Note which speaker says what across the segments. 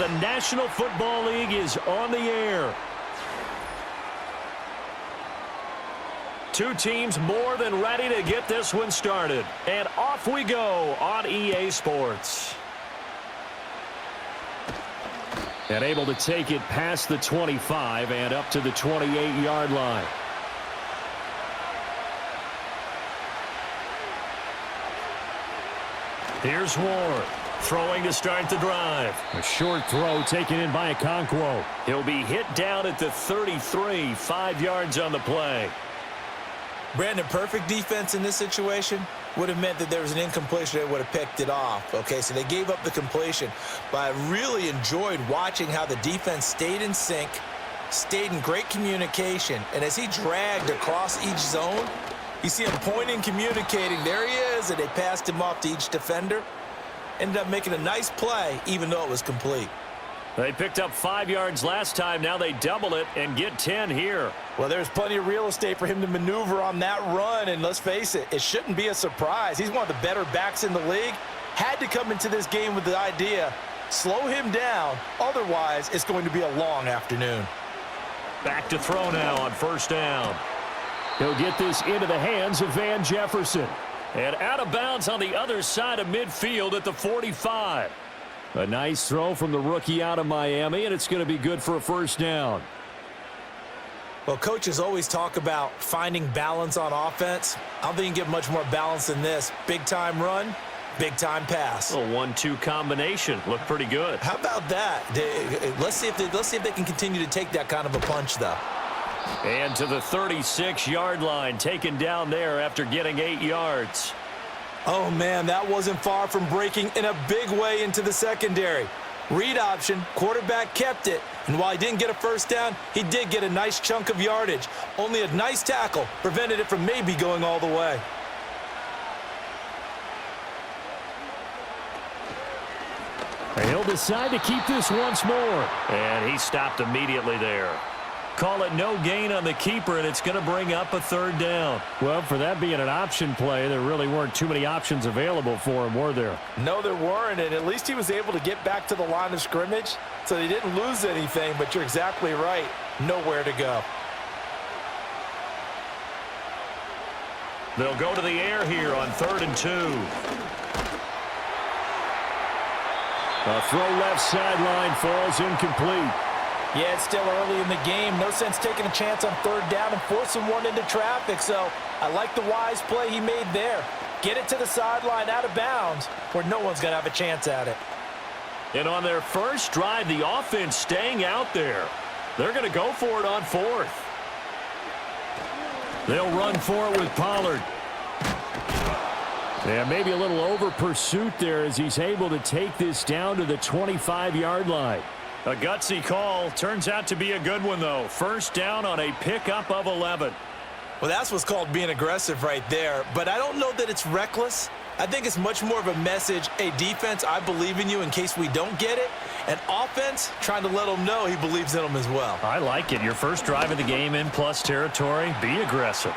Speaker 1: the National Football League is on the air. Two teams more than ready to get this one started. And off we go on EA Sports. And able to take it past the 25 and up to the 28-yard line. Here's Ward, throwing to start the drive. A short throw taken in by Okonkwo. He'll be hit down at the 33, 5 yards on the play.
Speaker 2: Brandon, perfect defense in this situation would have meant that there was an incompletion that would have picked it off. Okay, so they gave up the completion. But I really enjoyed watching how the defense stayed in sync, stayed in great communication. And as he dragged across each zone, you see him pointing, communicating. There he is, and they passed him off to each defender. Ended up making a nice play, even though it was complete.
Speaker 1: They picked up 5 yards last time. Now they double it and get 10 here.
Speaker 2: Well, there's plenty of real estate for him to maneuver on that run, and let's face it, it shouldn't be a surprise. He's one of the better backs in the league. Had to come into this game with the idea, slow him down, otherwise it's going to be a long afternoon.
Speaker 1: Back to throw now on first down. He'll get this into the hands of Van Jefferson. And out of bounds on the other side of midfield at the 45. A nice throw from the rookie out of Miami, and it's going to be good for a first down.
Speaker 2: Well, coaches always talk about finding balance on offense. I don't think you can get much more balance than this. Big-time run, big-time pass.
Speaker 1: A 1-2 combination. Looked pretty good.
Speaker 2: How about that? Let's see if they can continue to take that kind of a punch, though.
Speaker 1: And to the 36-yard line, taken down there after getting 8 yards.
Speaker 2: Oh, man, that wasn't far from breaking in a big way into the secondary. Read option, quarterback kept it, and while he didn't get a first down, he did get a nice chunk of yardage. Only a nice tackle prevented it from maybe going all the way.
Speaker 1: And he'll decide to keep this once more. And he stopped immediately there. Call it no gain on the keeper, and it's going to bring up a third down. Well, for that being an option play, there really weren't too many options available for him, were there?
Speaker 2: No, there weren't, and at least he was able to get back to the line of scrimmage, so he didn't lose anything, but you're exactly right. Nowhere to go.
Speaker 1: They'll go to the air here on 3rd and 2. A throw left sideline falls incomplete.
Speaker 2: Yeah, it's still early in the game. No sense taking a chance on 3rd down and forcing one into traffic. So I like the wise play he made there. Get it to the sideline out of bounds where no one's going to have a chance at it.
Speaker 1: And on their first drive, the offense staying out there. They're going to go for it on 4th. They'll run for it with Pollard. Yeah, maybe a little over pursuit there as he's able to take this down to the 25-yard line. A gutsy call. Turns out to be a good one, though. First down on a pickup of 11.
Speaker 2: Well, that's what's called being aggressive right there. But I don't know that it's reckless. I think it's much more of a message. Hey, defense, I believe in you in case we don't get it. And offense, trying to let them know he believes in them as well.
Speaker 1: I like it. Your first drive of the game in plus territory. Be aggressive.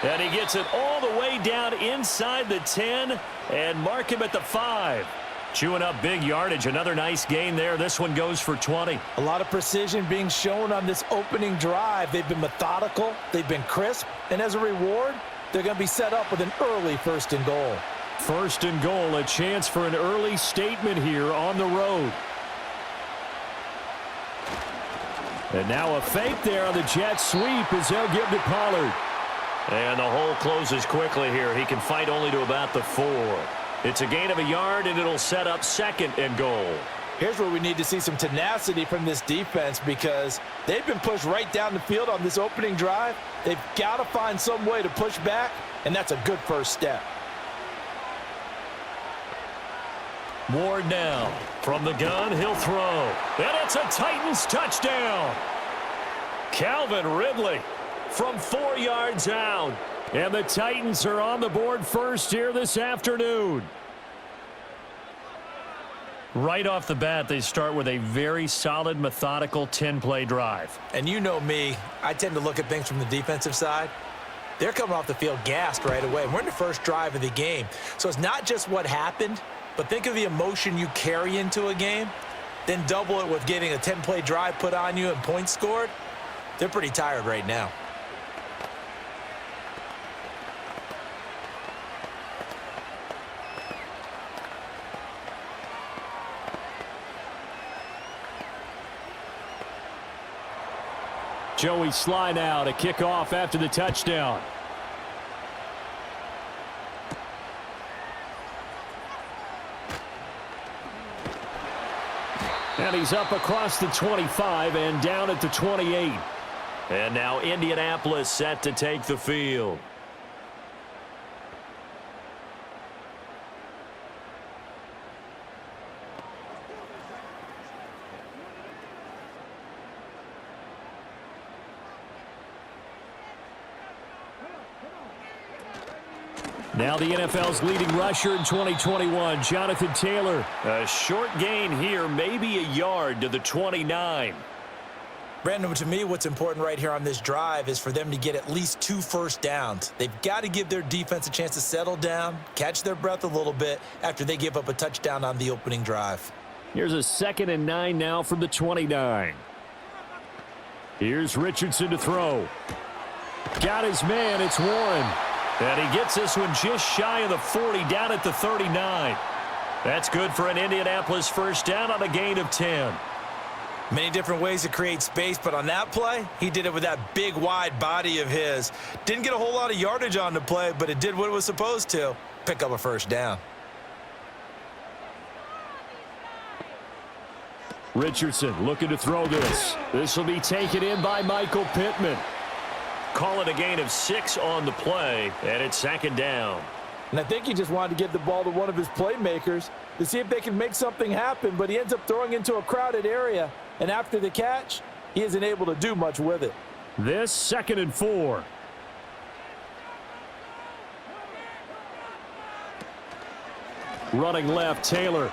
Speaker 1: And he gets it all the way down inside the 10 and mark him at the 5. Chewing up big yardage. Another nice gain there. This one goes for 20.
Speaker 2: A lot of precision being shown on this opening drive. They've been methodical. They've been crisp. And as a reward, they're going to be set up with an early 1st and goal.
Speaker 1: 1st and goal. A chance for an early statement here on the road. And now a fake there on the jet sweep as they'll give to Pollard. And the hole closes quickly here. He can fight only to about the 4. It's a gain of a yard, and it'll set up 2nd and goal.
Speaker 2: Here's where we need to see some tenacity from this defense because they've been pushed right down the field on this opening drive. They've got to find some way to push back, and that's a good first step.
Speaker 1: Ward now. From the gun, he'll throw. And it's a Titans touchdown. Calvin Ridley from 4 yards out. And the Titans are on the board first here this afternoon. Right off the bat, they start with a very solid, methodical 10-play drive.
Speaker 2: And you know me, I tend to look at things from the defensive side. They're coming off the field gassed right away. We're in the first drive of the game. So it's not just what happened, but think of the emotion you carry into a game, then double it with getting a 10-play drive put on you and points scored. They're pretty tired right now.
Speaker 1: Joey Sly now to kick off after the touchdown. And he's up across the 25 and down at the 28. And now Indianapolis set to take the field. Now the NFL's leading rusher in 2021, Jonathan Taylor. A short gain here, maybe a yard to the 29.
Speaker 2: Brandon, to me, what's important right here on this drive is for them to get at least 2 first downs. They've got to give their defense a chance to settle down, catch their breath a little bit after they give up a touchdown on the opening drive.
Speaker 1: Here's a 2nd and 9 now from the 29. Here's Richardson to throw. Got his man, it's Warren. And he gets this one just shy of the 40, down at the 39. That's good for an Indianapolis first down on a gain of 10.
Speaker 2: Many different ways to create space, but on that play, he did it with that big, wide body of his. Didn't get a whole lot of yardage on the play, but it did what it was supposed to, pick up a first down.
Speaker 1: Richardson looking to throw this. This will be taken in by Michael Pittman. Call it a gain of 6 on the play, and it's 2nd down.
Speaker 3: And I think he just wanted to give the ball to one of his playmakers to see if they can make something happen, but he ends up throwing into a crowded area, and after the catch, he isn't able to do much with it.
Speaker 1: This 2nd and 4. Running left, Taylor.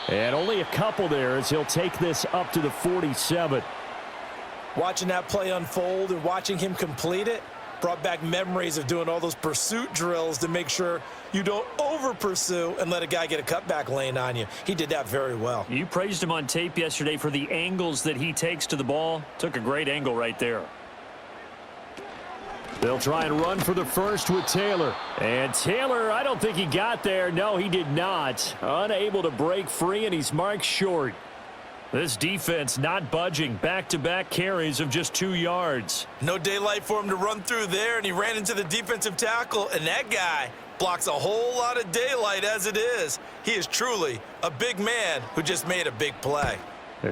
Speaker 1: And only a couple there as he'll take this up to the 47.
Speaker 2: Watching that play unfold and watching him complete it brought back memories of doing all those pursuit drills to make sure you don't over-pursue and let a guy get a cutback lane on you. He did that very well.
Speaker 1: You praised him on tape yesterday for the angles that he takes to the ball. Took a great angle right there. They'll try and run for the first with Taylor. And Taylor, I don't think he got there. No, he did not. Unable to break free, and he's marked short. This defense not budging. Back-to-back carries of just 2 yards.
Speaker 2: No daylight for him to run through there, and he ran into the defensive tackle, and that guy blocks a whole lot of daylight as it is. He is truly a big man who just made a big play.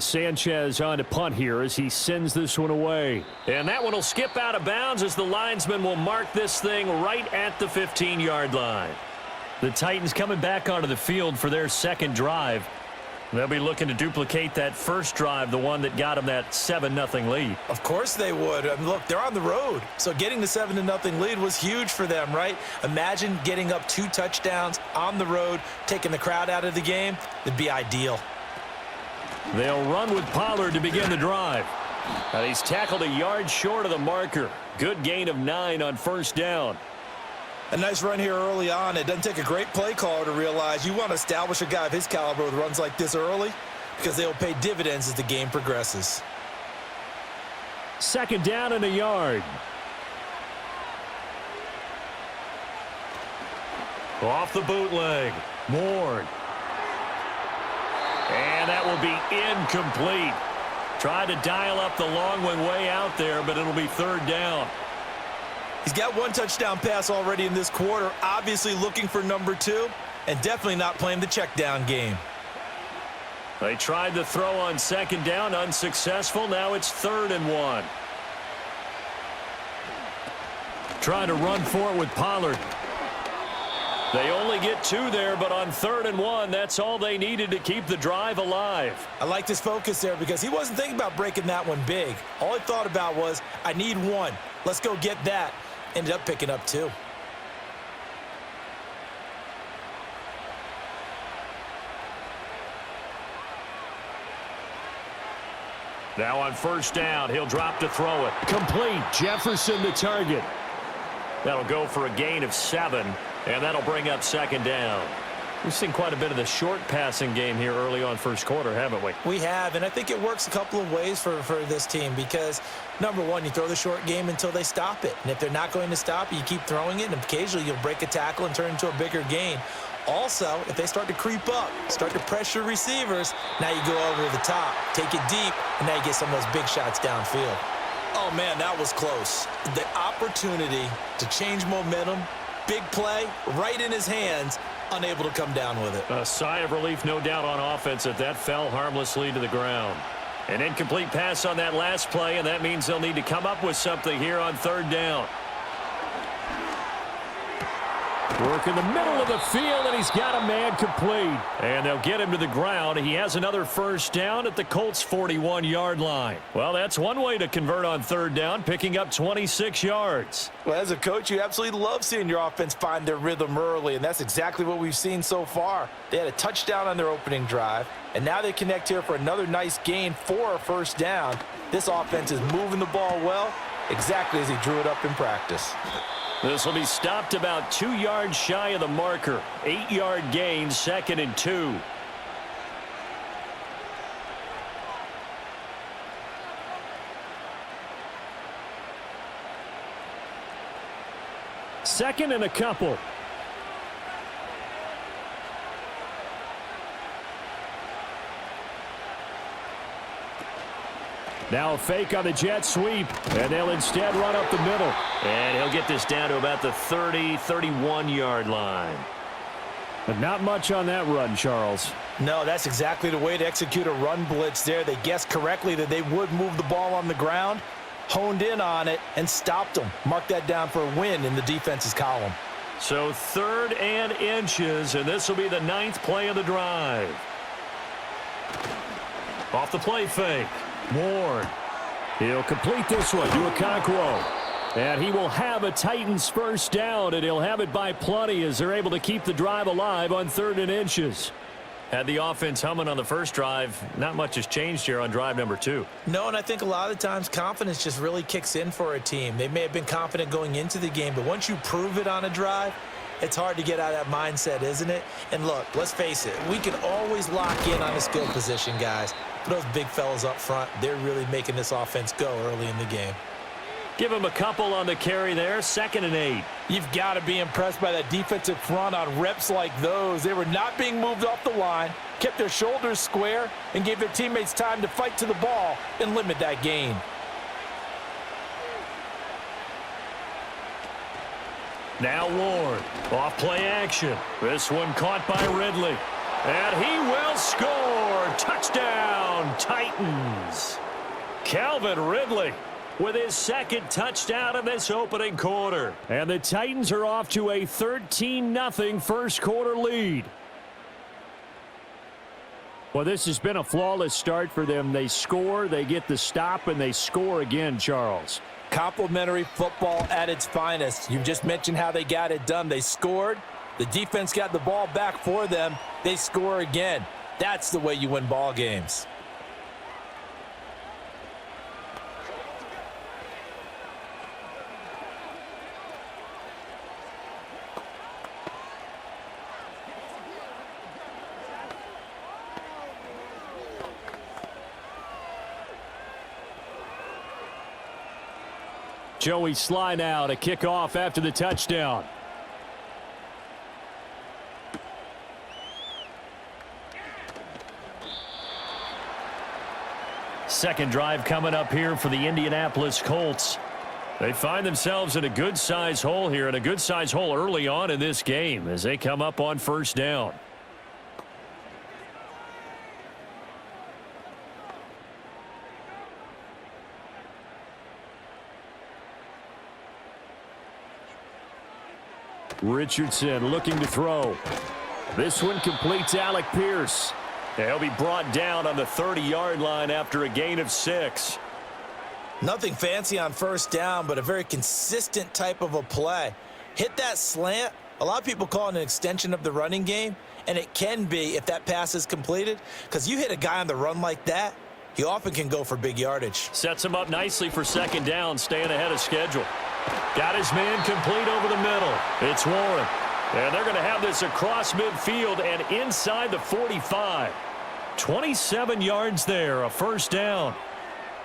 Speaker 1: Sanchez on to punt here as he sends this one away. And that one will skip out of bounds as the linesman will mark this thing right at the 15-yard line. The Titans coming back onto the field for their 2nd drive. They'll be looking to duplicate that first drive, the one that got them that 7-0 lead.
Speaker 2: Of course they would. I mean, look, they're on the road. So getting the 7-0 lead was huge for them, right? Imagine getting up 2 touchdowns on the road, taking the crowd out of the game. It'd be ideal.
Speaker 1: They'll run with Pollard to begin the drive. And he's tackled a yard short of the marker. Good gain of 9 on first down.
Speaker 2: A nice run here early on. It doesn't take a great play caller to realize you want to establish a guy of his caliber with runs like this early because they'll pay dividends as the game progresses.
Speaker 1: 2nd down and a yard. Off the bootleg. Ward. And that will be incomplete. Tried to dial up the long one way out there, but it'll be 3rd down.
Speaker 2: He's got 1 touchdown pass already in this quarter, obviously looking for number 2, and definitely not playing the check down game.
Speaker 1: They tried the throw on 2nd down, unsuccessful. Now it's 3rd and 1. Trying to run for it with Pollard. They only get 2 there, but on 3rd and 1, that's all they needed to keep the drive alive.
Speaker 2: I liked his focus there because he wasn't thinking about breaking that one big. All he thought about was, I need 1. Let's go get that. Ended up picking up 2.
Speaker 1: Now on first down, he'll drop to throw it. Complete. Jefferson the target. That'll go for a gain of 7, and that'll bring up 2nd down. We've seen quite a bit of the short passing game here early on first quarter, haven't we?
Speaker 2: We have, and I think it works a couple of ways for this team because, number one, you throw the short game until they stop it. And if they're not going to stop it, you keep throwing it, and occasionally you'll break a tackle and turn into a bigger gain. Also, if they start to creep up, start to pressure receivers, now you go over the top, take it deep, and now you get some of those big shots downfield. Oh, man, that was close. The opportunity to change momentum, big play, right in his hands, unable to come down with it.
Speaker 1: A sigh of relief, no doubt, on offense that fell harmlessly to the ground. An incomplete pass on that last play, and that means they'll need to come up with something here on third down. Work in the middle of the field, and he's got a man complete. And they'll get him to the ground. He has another first down at the Colts' 41-yard line. Well, that's one way to convert on third down, picking up 26 yards.
Speaker 3: Well, as a coach, you absolutely love seeing your offense find their rhythm early, and that's exactly what we've seen so far. They had a touchdown on their opening drive, and now they connect here for another nice gain for a first down. This offense is moving the ball well, exactly as he drew it up in practice.
Speaker 1: This will be stopped about 2 yards shy of the marker. 8-yard gain, 2nd and 2. Second and a couple. Now a fake on the jet sweep, and they'll instead run up the middle. And he'll get this down to about the 30, 31-yard line. But not much on that run, Charles.
Speaker 3: No, that's exactly the way to execute a run blitz there. They guessed correctly that they would move the ball on the ground, honed in on it, and stopped them. Mark that down for a win in the defense's column.
Speaker 1: So 3rd and inches, and this will be the 9th play of the drive. Off the play fake. Ward. He'll complete this one to Okonkwo. And he will have a Titans first down, and he'll have it by plenty as they're able to keep the drive alive on 3rd and inches. Had the offense humming on the first drive. Not much has changed here on drive number 2.
Speaker 2: No, and I think a lot of the times confidence just really kicks in for a team. They may have been confident going into the game, but once you prove it on a drive, it's hard to get out of that mindset, isn't it? And look, let's face it, we can always lock in on a skill position, guys. But those big fellas up front, they're really making this offense go early in the game.
Speaker 1: Give him a couple on the carry there, 2nd and 8.
Speaker 3: You've got to be impressed by that defensive front on reps like those. They were not being moved off the line, kept their shoulders square, and gave their teammates time to fight to the ball and limit that gain.
Speaker 1: Now Ward, off play action. This one caught by Ridley. And he will score. Touchdown, Titans. Calvin Ridley with his 2nd touchdown in this opening quarter. And the Titans are off to a 13-0 first quarter lead. Well, this has been a flawless start for them. They score, they get the stop, and they score again, Charles.
Speaker 3: Complimentary football at its finest. You just mentioned how they got it done. They scored. The defense got the ball back for them. They score again. That's the way you win ball games.
Speaker 1: Joey Sly now to kick off after the touchdown. Second drive coming up here for the Indianapolis Colts. They find themselves in a good-sized hole here, and a good-sized hole early on in this game as they come up on first down. Richardson looking to throw. This one completes Alec Pierce. He'll be brought down on the 30-yard line after a gain of 6.
Speaker 2: Nothing fancy on first down, but a very consistent type of a play. Hit that slant. A lot of people call it an extension of the running game, and it can be if that pass is completed, because you hit a guy on the run like that, he often can go for big yardage.
Speaker 1: Sets him up nicely for second down, staying ahead of schedule. Got his man complete over the middle. It's Warren. And they're going to have this across midfield and inside the 45. 27 yards there, a first down.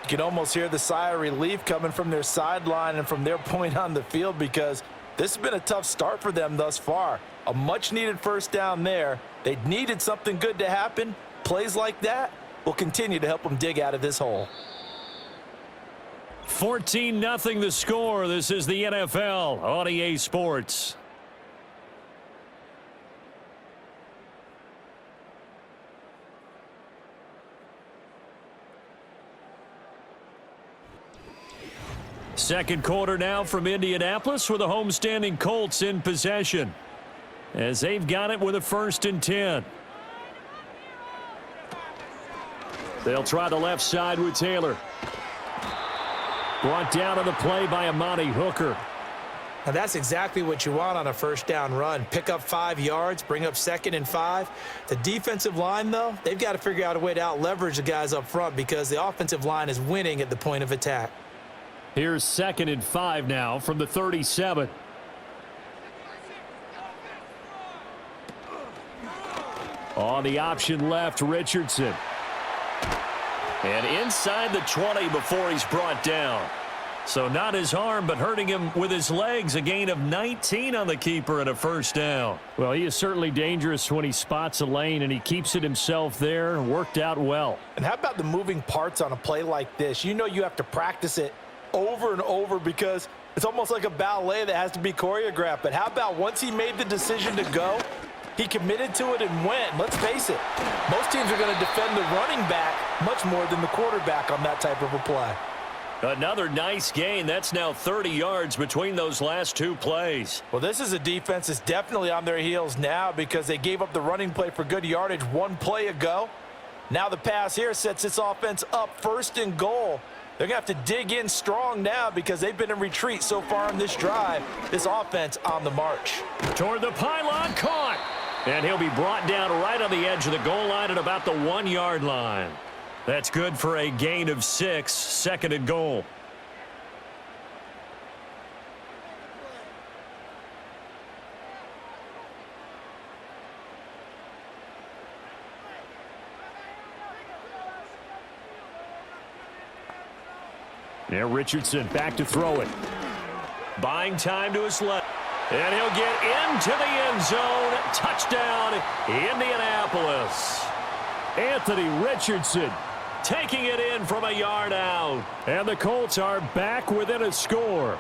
Speaker 3: You can almost hear the sigh of relief coming from their sideline and from their point on the field, because this has been a tough start for them thus far. A much-needed first down there. They needed something good to happen. Plays like that will continue to help them dig out of this hole.
Speaker 1: 14-0 the score. This is the NFL on EA Sports. Second quarter now from Indianapolis with the homestanding Colts in possession, as they've got it with a 1st and 10. They'll try the left side with Taylor. Brought down on the play by Amani Hooker.
Speaker 2: Now that's exactly what you want on a first down run. Pick up 5 yards, bring up 2nd and 5. The defensive line, though, they've got to figure out a way to out-leverage the guys up front, because the offensive line is winning at the point of attack.
Speaker 1: Here's 2nd and 5 now from the 37. On the option left, Richardson. And inside the 20 before he's brought down. So not his arm, but hurting him with his legs. A gain of 19 on the keeper and a first down. Well, he is certainly dangerous when he spots a lane, and he keeps it himself there. Worked out well.
Speaker 3: And how about the moving parts on a play like this? You know you have to practice it over and over, because it's almost like a ballet that has to be choreographed. But how about once he made the decision to go, he committed to it and went. Let's face it, most teams are going to defend the running back much more than the quarterback on that type of a play.
Speaker 1: Another nice gain. That's now 30 yards between those last 2 plays.
Speaker 3: Well, this is a defense that's definitely on their heels now, because they gave up the running play for good yardage 1 play ago. Now the pass here sets this offense up 1st and goal. They're going to have to dig in strong now, because they've been in retreat so far in this drive. This offense on the march.
Speaker 1: Toward the pylon, caught. And he'll be brought down right on the edge of the goal line at about the 1-yard line. That's good for a gain of 6, 2nd and goal. Now Richardson back to throw it. Buying time to his left. And he'll get into the end zone. Touchdown, Indianapolis. Anthony Richardson taking it in from a yard out. And the Colts are back within a score.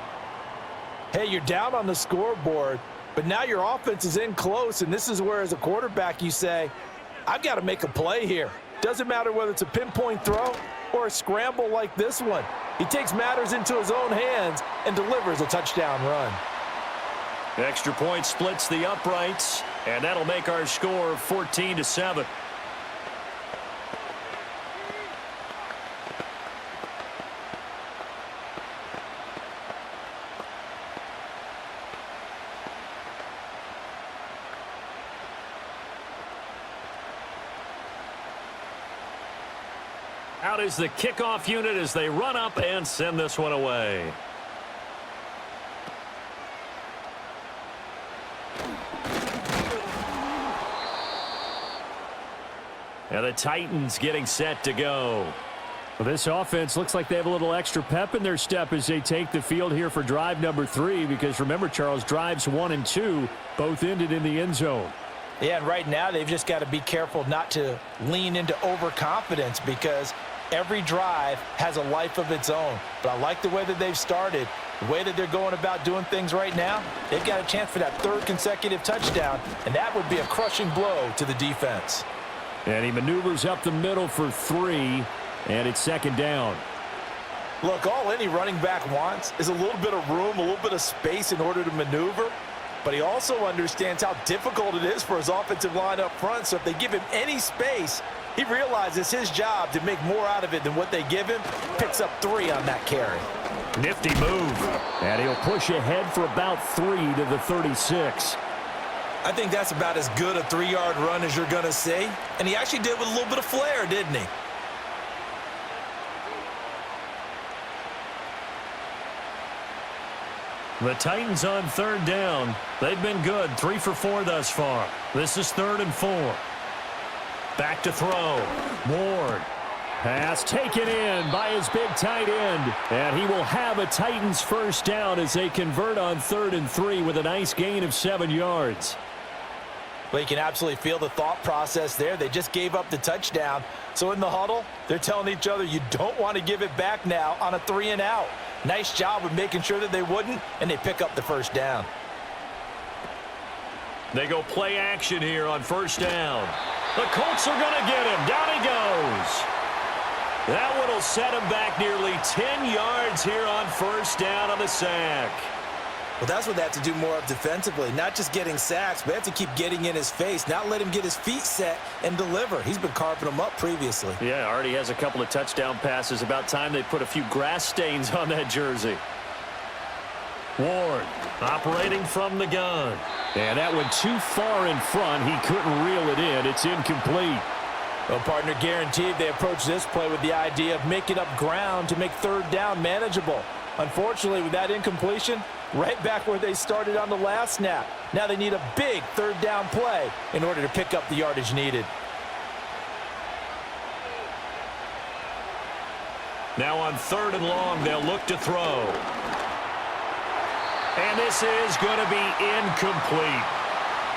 Speaker 3: Hey, you're down on the scoreboard, but now your offense is in close, and this is where, as a quarterback, you say, I've got to make a play here. Doesn't matter whether it's a pinpoint throw or a scramble like this one. He takes matters into his own hands and delivers a touchdown run.
Speaker 1: Extra point splits the uprights, and that'll make our score 14-7. Out is the kickoff unit as they run up and send this one away. And the Titans getting set to go. Well, this offense looks like they have a little extra pep in their step as they take the field here for drive number 3, because remember, Charles, drives 1 and 2 both ended in the end zone.
Speaker 3: Yeah, and right now they've just got to be careful not to lean into overconfidence, because every drive has a life of its own. But I like the way that they've started, the way that they're going about doing things right now. They've got a chance for that 3rd consecutive touchdown, and that would be a crushing blow to the defense.
Speaker 1: And he maneuvers up the middle for 3, and it's 2nd down.
Speaker 3: Look, all any running back wants is a little bit of room, a little bit of space in order to maneuver. But he also understands how difficult it is for his offensive line up front. So if they give him any space, he realizes his job to make more out of it than what they give him. Picks up 3 on that carry.
Speaker 1: Nifty move. And he'll push ahead for about 3 to the 36.
Speaker 2: I think that's about as good a 3-yard run as you're going to see. And he actually did with a little bit of flair, didn't he?
Speaker 1: The Titans on third down. They've been good, 3 for 4 thus far. This is 3rd and 4. Back to throw. Ward. Pass taken in by his big tight end. And he will have a Titans first down as they convert on 3rd and 3 with a nice gain of 7 yards.
Speaker 3: Well, you can absolutely feel the thought process there. They just gave up the touchdown. So in the huddle, they're telling each other, you don't want to give it back now on a 3 and out. Nice job of making sure that they wouldn't, and they pick up the first down.
Speaker 1: They go play action here on first down. The Colts are going to get him. Down he goes. That one will set him back nearly 10 yards here on first down on the sack.
Speaker 2: Well, that's what they have to do more of defensively, not just getting sacks, but they have to keep getting in his face, not let him get his feet set and deliver. He's been carving them up previously.
Speaker 1: Yeah, already has a couple of touchdown passes. About time they put a few grass stains on that jersey. Ward operating from the gun. And that went too far in front. He couldn't reel it in. It's incomplete.
Speaker 3: Well, partner, guaranteed they approach this play with the idea of making up ground to make third down manageable. Unfortunately, with that incompletion, right back where they started on the last snap. Now they need a big third down play in order to pick up the yardage needed.
Speaker 1: Now on 3rd and long, they'll look to throw. And this is going to be incomplete.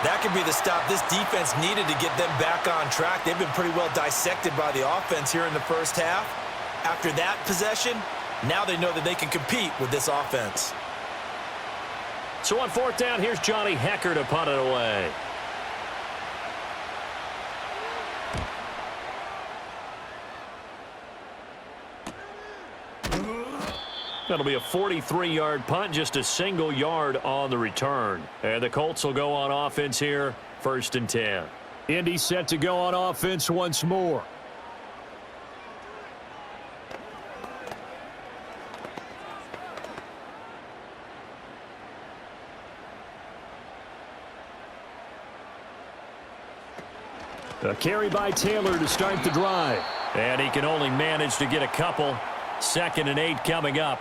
Speaker 2: That could be the stop this defense needed to get them back on track. They've been pretty well dissected by the offense here in the first half. After that possession, now they know that they can compete with this offense.
Speaker 1: So on 4th down, here's Johnny Hecker to punt it away. That'll be a 43-yard punt, just a single yard on the return. And the Colts will go on offense here, 1st and 10. Indy set to go on offense once more. A carry by Taylor to start the drive. And he can only manage to get a couple. 2nd and 8 coming up.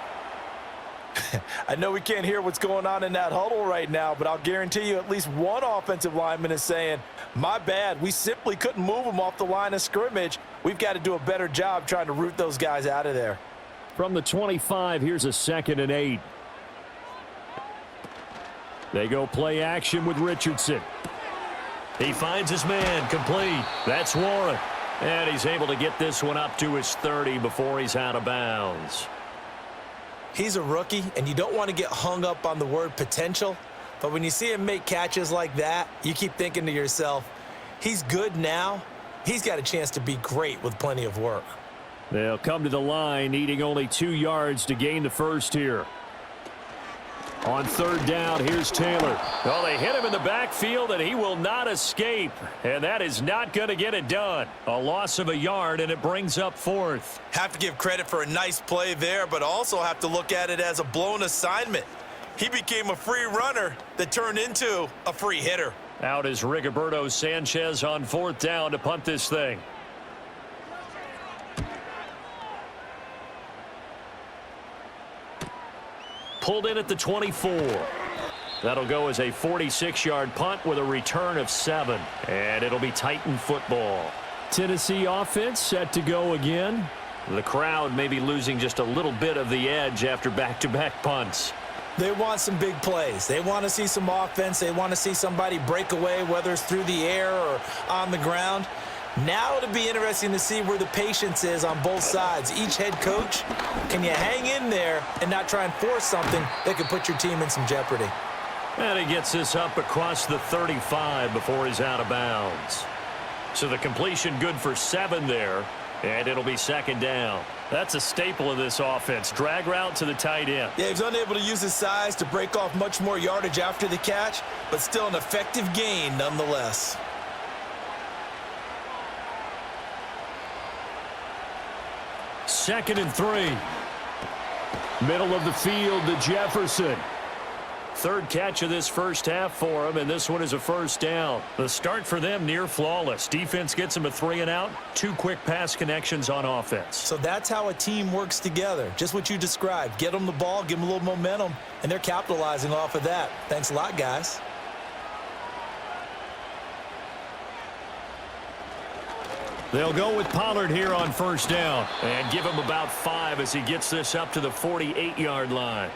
Speaker 3: I know we can't hear what's going on in that huddle right now, but I'll guarantee you at least one offensive lineman is saying, my bad, we simply couldn't move them off the line of scrimmage. We've got to do a better job trying to root those guys out of there.
Speaker 1: From the 25, here's a 2nd and 8. They go play action with Richardson. He finds his man, complete. That's Warren. And he's able to get this one up to his 30 before he's out of bounds.
Speaker 2: He's a rookie, and you don't want to get hung up on the word potential. But when you see him make catches like that, you keep thinking to yourself, he's good now. He's got a chance to be great with plenty of work.
Speaker 1: They'll come to the line, needing only 2 yards to gain the first here. On 3rd down, here's Taylor. Oh, they hit him in the backfield, and he will not escape. And that is not going to get it done. A loss of a yard, and it brings up 4th.
Speaker 2: Have to give credit for a nice play there, but also have to look at it as a blown assignment. He became a free runner that turned into a free hitter.
Speaker 1: Out is Rigoberto Sanchez on 4th down to punt this thing. Pulled in at the 24. That'll go as a 46-yard punt with a return of 7. And it'll be Titan football. Tennessee offense set to go again. The crowd may be losing just a little bit of the edge after back-to-back punts.
Speaker 2: They want some big plays. They want to see some offense. They want to see somebody break away, whether it's through the air or on the ground. Now it'll be interesting to see where the patience is on both sides. Each head coach, can you hang in there and not try and force something that could put your team in some jeopardy?
Speaker 1: And he gets this up across the 35 before he's out of bounds. So the completion good for 7 there, and it'll be 2nd down. That's a staple of this offense. Drag route to the tight end.
Speaker 2: Yeah, he's unable to use his size to break off much more yardage after the catch, but still an effective gain nonetheless.
Speaker 1: Second and 3. Middle of the field to Jefferson. Third catch of this first half for him, and this one is a first down. The start for them near flawless. Defense gets them a 3 and out. 2 quick pass connections on offense.
Speaker 2: So that's how a team works together. Just what you described. Get them the ball, give them a little momentum, and they're capitalizing off of that. Thanks a lot, guys.
Speaker 1: They'll go with Pollard here on first down and give him about 5 as he gets this up to the 48-yard line.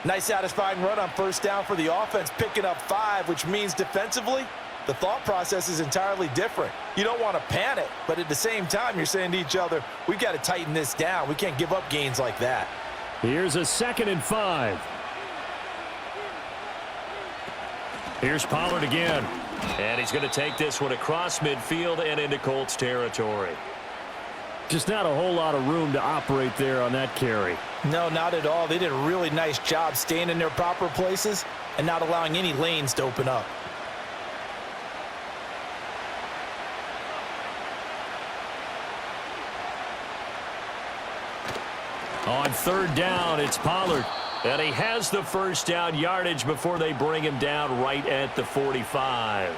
Speaker 3: Nice satisfying run on first down for the offense, picking up 5, which means defensively, the thought process is entirely different. You don't want to panic, but at the same time, you're saying to each other, we've got to tighten this down. We can't give up gains like that.
Speaker 1: Here's a 2nd and 5. Here's Pollard again. And he's going to take this one across midfield and into Colts territory. Just not a whole lot of room to operate there on that carry.
Speaker 2: No, not at all. They did a really nice job staying in their proper places and not allowing any lanes to open up.
Speaker 1: On third down, it's Pollard. And he has the first down yardage before they bring him down right at the 45.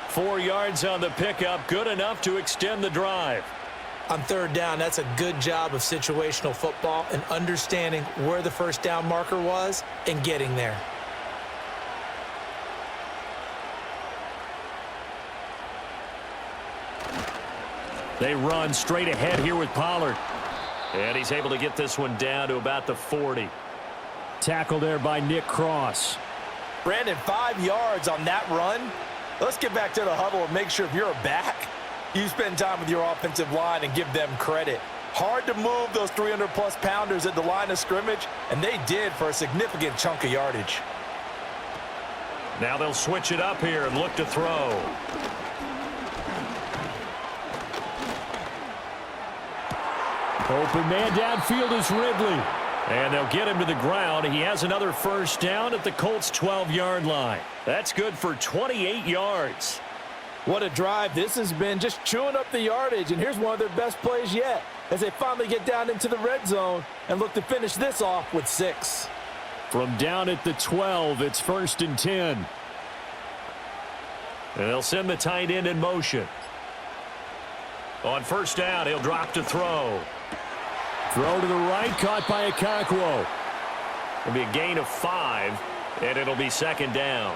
Speaker 1: 4 yards on the pickup, good enough to extend the drive.
Speaker 2: On third down, that's a good job of situational football and understanding where the first down marker was and getting there.
Speaker 1: They run straight ahead here with Pollard. And he's able to get this one down to about the 40. Tackle there by Nick Cross.
Speaker 3: Brandon, 5 yards on that run. Let's get back to the huddle and make sure if you're a back, you spend time with your offensive line and give them credit. Hard to move those 300-plus pounders at the line of scrimmage, and they did for a significant chunk of yardage.
Speaker 1: Now they'll switch it up here and look to throw. Open man downfield is Ridley. And they'll get him to the ground. He has another first down at the Colts' 12-yard line. That's good for 28 yards.
Speaker 3: What a drive this has been, just chewing up the yardage. And here's one of their best plays yet as they finally get down into the red zone and look to finish this off with 6.
Speaker 1: From down at the 12, it's 1st and 10. And they'll send the tight end in motion. On first down, he'll drop to throw. Throw to the right, caught by Okonkwo. It'll be a gain of 5, and it'll be 2nd down.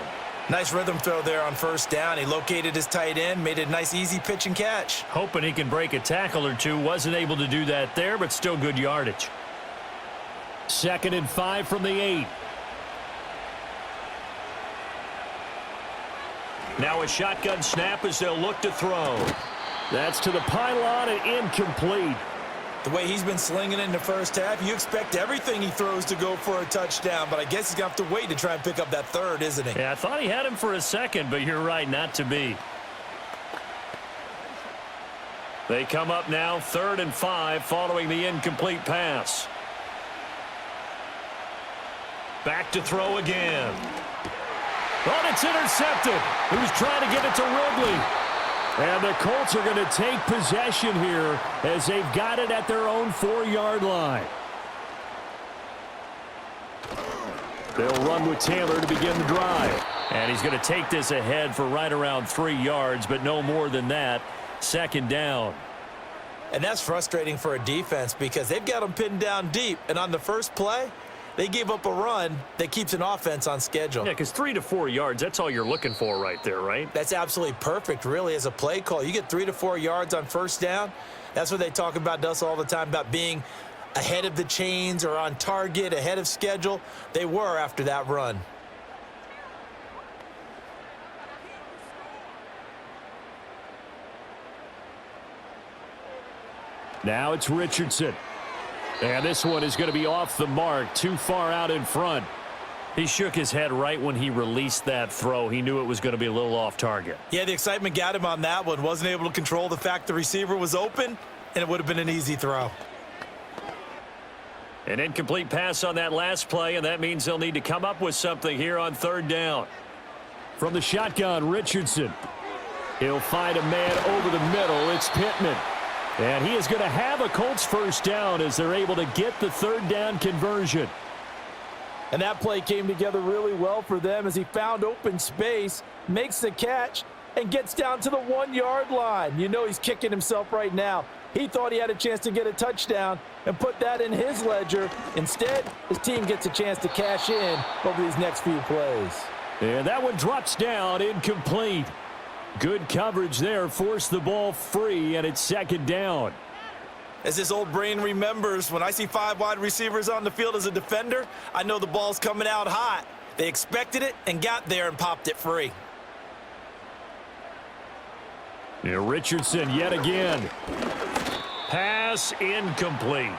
Speaker 2: Nice rhythm throw there on first down. He located his tight end, made a nice easy pitch and catch.
Speaker 1: Hoping he can break a tackle or two. Wasn't able to do that there, but still good yardage. 2nd and 5 from the 8. Now a shotgun snap as they'll look to throw. That's to the pylon and incomplete.
Speaker 2: The way he's been slinging in the first half, you expect everything he throws to go for a touchdown, but I guess he's going to have to wait to try and pick up that third, isn't he?
Speaker 1: Yeah, I thought he had him for a second, but you're right, not to be. They come up now 3rd and 5 following the incomplete pass. Back to throw again. Oh, it's intercepted. He was trying to get it to Ridley. And the Colts are going to take possession here as they've got it at their own 4-yard line. They'll run with Taylor to begin the drive. And he's going to take this ahead for right around 3 yards, but no more than that. 2nd down.
Speaker 2: And that's frustrating for a defense because they've got them pinned down deep. And on the first play, they gave up a run that keeps an offense on schedule.
Speaker 1: Yeah, because 3 to 4 yards, that's all you're looking for right there, right?
Speaker 2: That's absolutely perfect, really, as a play call. You get 3 to 4 yards on first down. That's what they talk about us all the time, about being ahead of the chains or on target, ahead of schedule. They were after that run.
Speaker 1: Now it's Richardson. And this one is going to be off the mark, too far out in front. He shook his head right when he released that throw. He knew it was going to be a little off target.
Speaker 2: Yeah, the excitement got him on that one. Wasn't able to control the fact the receiver was open, and it would have been an easy throw.
Speaker 1: An incomplete pass on that last play, and that means they'll need to come up with something here on 3rd down. From the shotgun, Richardson. He'll find a man over the middle. It's Pittman. And he is going to have a Colts first down as they're able to get the 3rd down conversion.
Speaker 3: And that play came together really well for them as he found open space, makes the catch, and gets down to the 1-yard line. You know he's kicking himself right now. He thought he had a chance to get a touchdown and put that in his ledger. Instead, his team gets a chance to cash in over these next few plays.
Speaker 1: And that one drops down, incomplete. Good coverage there, forced the ball free, and it's second down.
Speaker 2: As this old brain remembers, when I see 5 wide receivers on the field as a defender, I know the ball's coming out hot. They expected it and got there and popped it free.
Speaker 1: Yeah, Richardson yet again. Pass incomplete.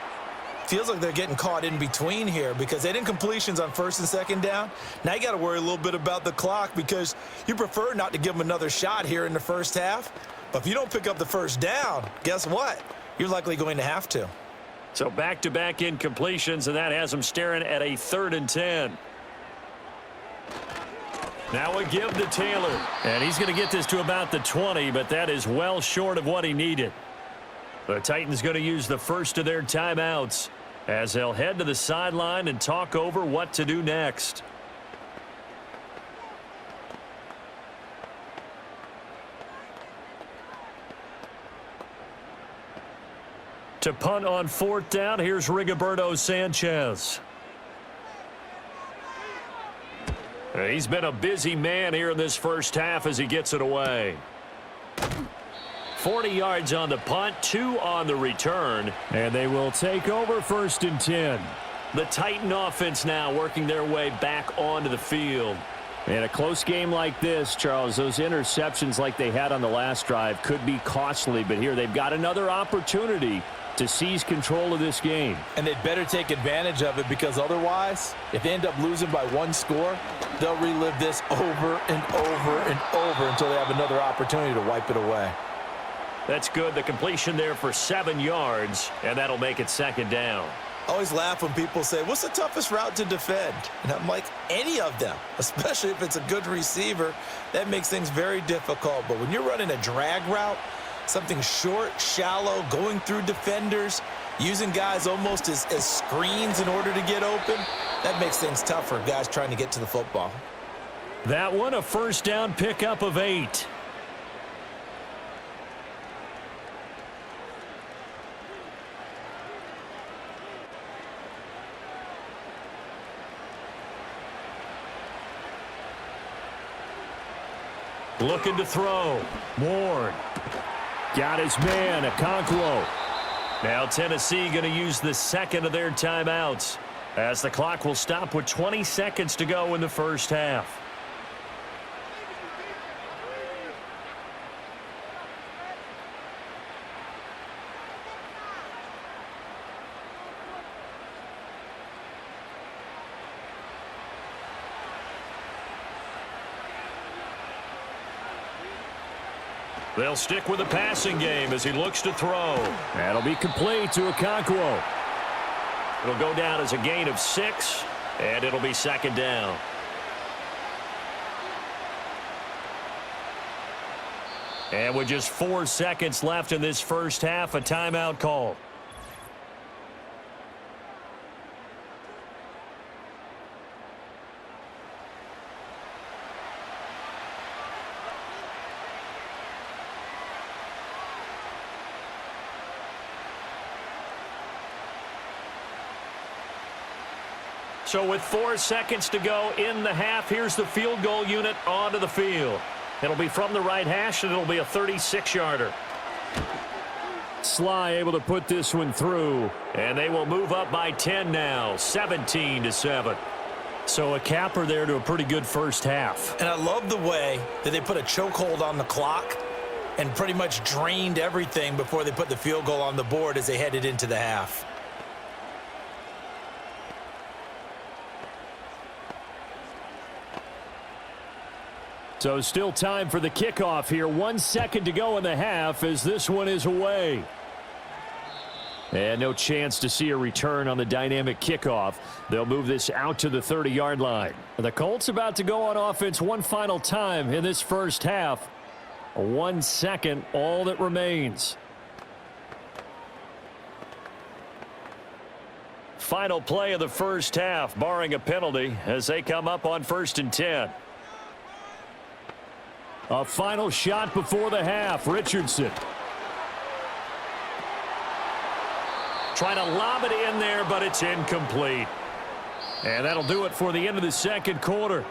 Speaker 2: Feels like they're getting caught in between here because they didn't incompletions on first and second down. Now you got to worry a little bit about the clock because you prefer not to give them another shot here in the first half. But if you don't pick up the first down, guess what? You're likely going to have to.
Speaker 1: So back-to-back incompletions, and that has them staring at a 3rd and 10. Now a give to Taylor. And he's going to get this to about the 20, but that is well short of what he needed. The Titans going to use the first of their timeouts as they'll head to the sideline and talk over what to do next. To punt on 4th down, here's Rigoberto Sanchez. He's been a busy man here in this first half as he gets it away. 40 yards on the punt, 2 on the return, and they will take over 1st and 10. The Titan offense now working their way back onto the field. In a close game like this, Charles, those interceptions like they had on the last drive could be costly, but here they've got another opportunity to seize control of this game.
Speaker 3: And they'd better take advantage of it because otherwise, if they end up losing by 1 score, they'll relive this over and over and over until they have another opportunity to wipe it away.
Speaker 1: That's good. The completion there for 7 yards, and that'll make it 2nd down.
Speaker 2: I always laugh when people say, what's the toughest route to defend? And I'm like, any of them, especially if it's a good receiver. That makes things very difficult. But when you're running a drag route, something short, shallow, going through defenders, using guys almost as screens in order to get open, that makes things tough for guys trying to get to the football.
Speaker 1: That one, a 1st down pickup of 8. Looking to throw. Ward. Got his man, Okonkwo. Now Tennessee going to use the 2nd of their timeouts as the clock will stop with 20 seconds to go in the first half. They'll stick with the passing game as he looks to throw. That'll be complete to Okonkwo. It'll go down as a gain of 6, and it'll be 2nd down. And with just 4 seconds left in this first half, a timeout call. So with 4 seconds to go in the half, here's the field goal unit onto the field. It'll be from the right hash, and it'll be a 36-yarder. Sly able to put this one through, and they will move up by 10 now, 17-7. So a capper there to a pretty good first half.
Speaker 2: And I love the way that they put a chokehold on the clock and pretty much drained everything before they put the field goal on the board as they headed into the half.
Speaker 1: So still time for the kickoff here. 1 second to go in the half as this one is away. And no chance to see a return on the dynamic kickoff. They'll move this out to the 30-yard line. The Colts about to go on offense one final time in this first half. 1 second, all that remains. Final play of the first half, barring a penalty, as they come up on 1st and 10. A final shot before the half. Richardson trying to lob it in there, but it's incomplete. And that'll do it for the end of the second quarter.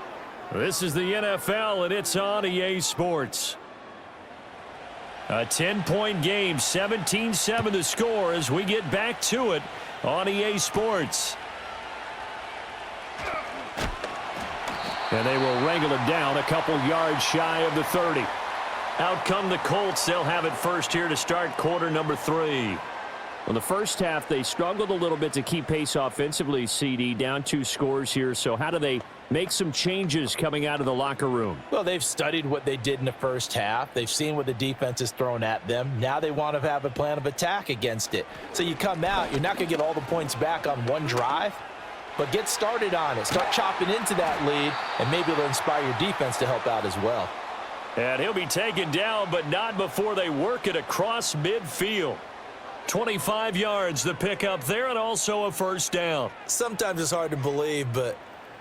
Speaker 1: This is the NFL, and it's on EA Sports. A 10-point game, 17-7 the score as we get back to it on EA Sports. And they will wrangle it down a couple yards shy of the 30. Out come the Colts. They'll have it first here to start quarter number 3.
Speaker 4: Well, the first half, they struggled a little bit to keep pace offensively, CD, down 2 scores here. So how do they make some changes coming out of the locker room?
Speaker 3: Well, they've studied what they did in the first half. They've seen what the defense has thrown at them. Now they want to have a plan of attack against it. So you come out, you're not going to get all the points back on one drive, but get started on it. Start chopping into that lead, and maybe it'll inspire your defense to help out as well.
Speaker 1: And he'll be taken down, but not before they work it across midfield. 25 yards the pickup there, and also a first down.
Speaker 2: Sometimes it's hard to believe, but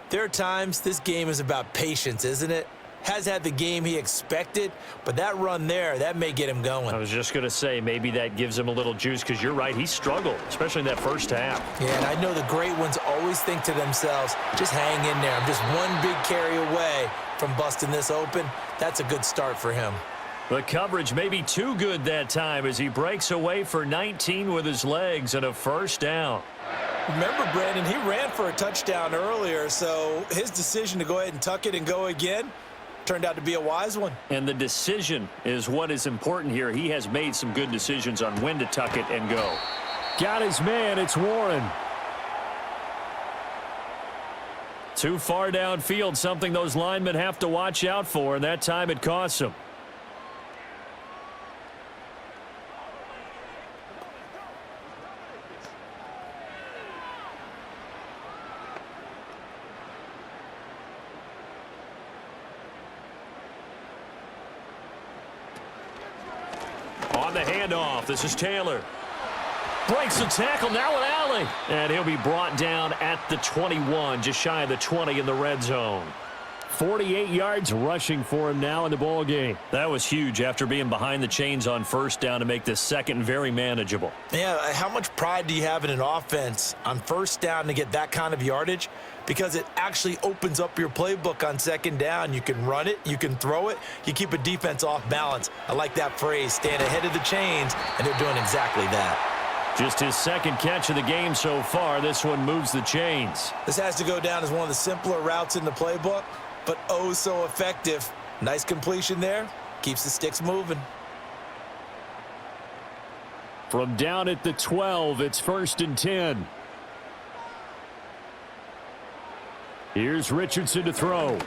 Speaker 2: there are times this game is about patience, isn't it? Has had the game he expected, but that run there, that may get him going.
Speaker 1: I was just going to say, maybe that gives him a little juice, because you're right, he struggled, especially in that first half.
Speaker 2: Yeah, and I know the great ones always think to themselves, just hang in there. I'm just one big carry away from busting this open. That's a good start for him.
Speaker 1: The coverage may be too good that time as he breaks away for 19 with his legs and a first down.
Speaker 2: Remember, Brandon, he ran for a touchdown earlier, so his decision to go ahead and tuck it and go again turned out to be a wise one.
Speaker 1: And the decision is what is important here. He has made some good decisions on when to tuck it and go.
Speaker 4: Got his man. It's Warren.
Speaker 1: Too far downfield, something those linemen have to watch out for, and that time it costs them. On the handoff, this is Taylor. Breaks the tackle, now an alley. And he'll be brought down at the 21, just shy of the 20 in the red zone.
Speaker 4: 48 yards rushing for him now in the ball game.
Speaker 1: That was huge after being behind the chains on first down to make this second very manageable.
Speaker 2: Yeah, how much pride do you have in an offense on first down to get that kind of yardage? Because it actually opens up your playbook on second down. You can run it, you can throw it, you keep a defense off balance. I like that phrase, stand ahead of the chains, and they're doing exactly that.
Speaker 1: Just his second catch of the game so far. This one moves the chains.
Speaker 2: This has to go down as one of the simpler routes in the playbook, but oh so effective. Nice completion there. Keeps the sticks moving.
Speaker 4: From down at the 12, it's 1st and 10. Here's Richardson to throw.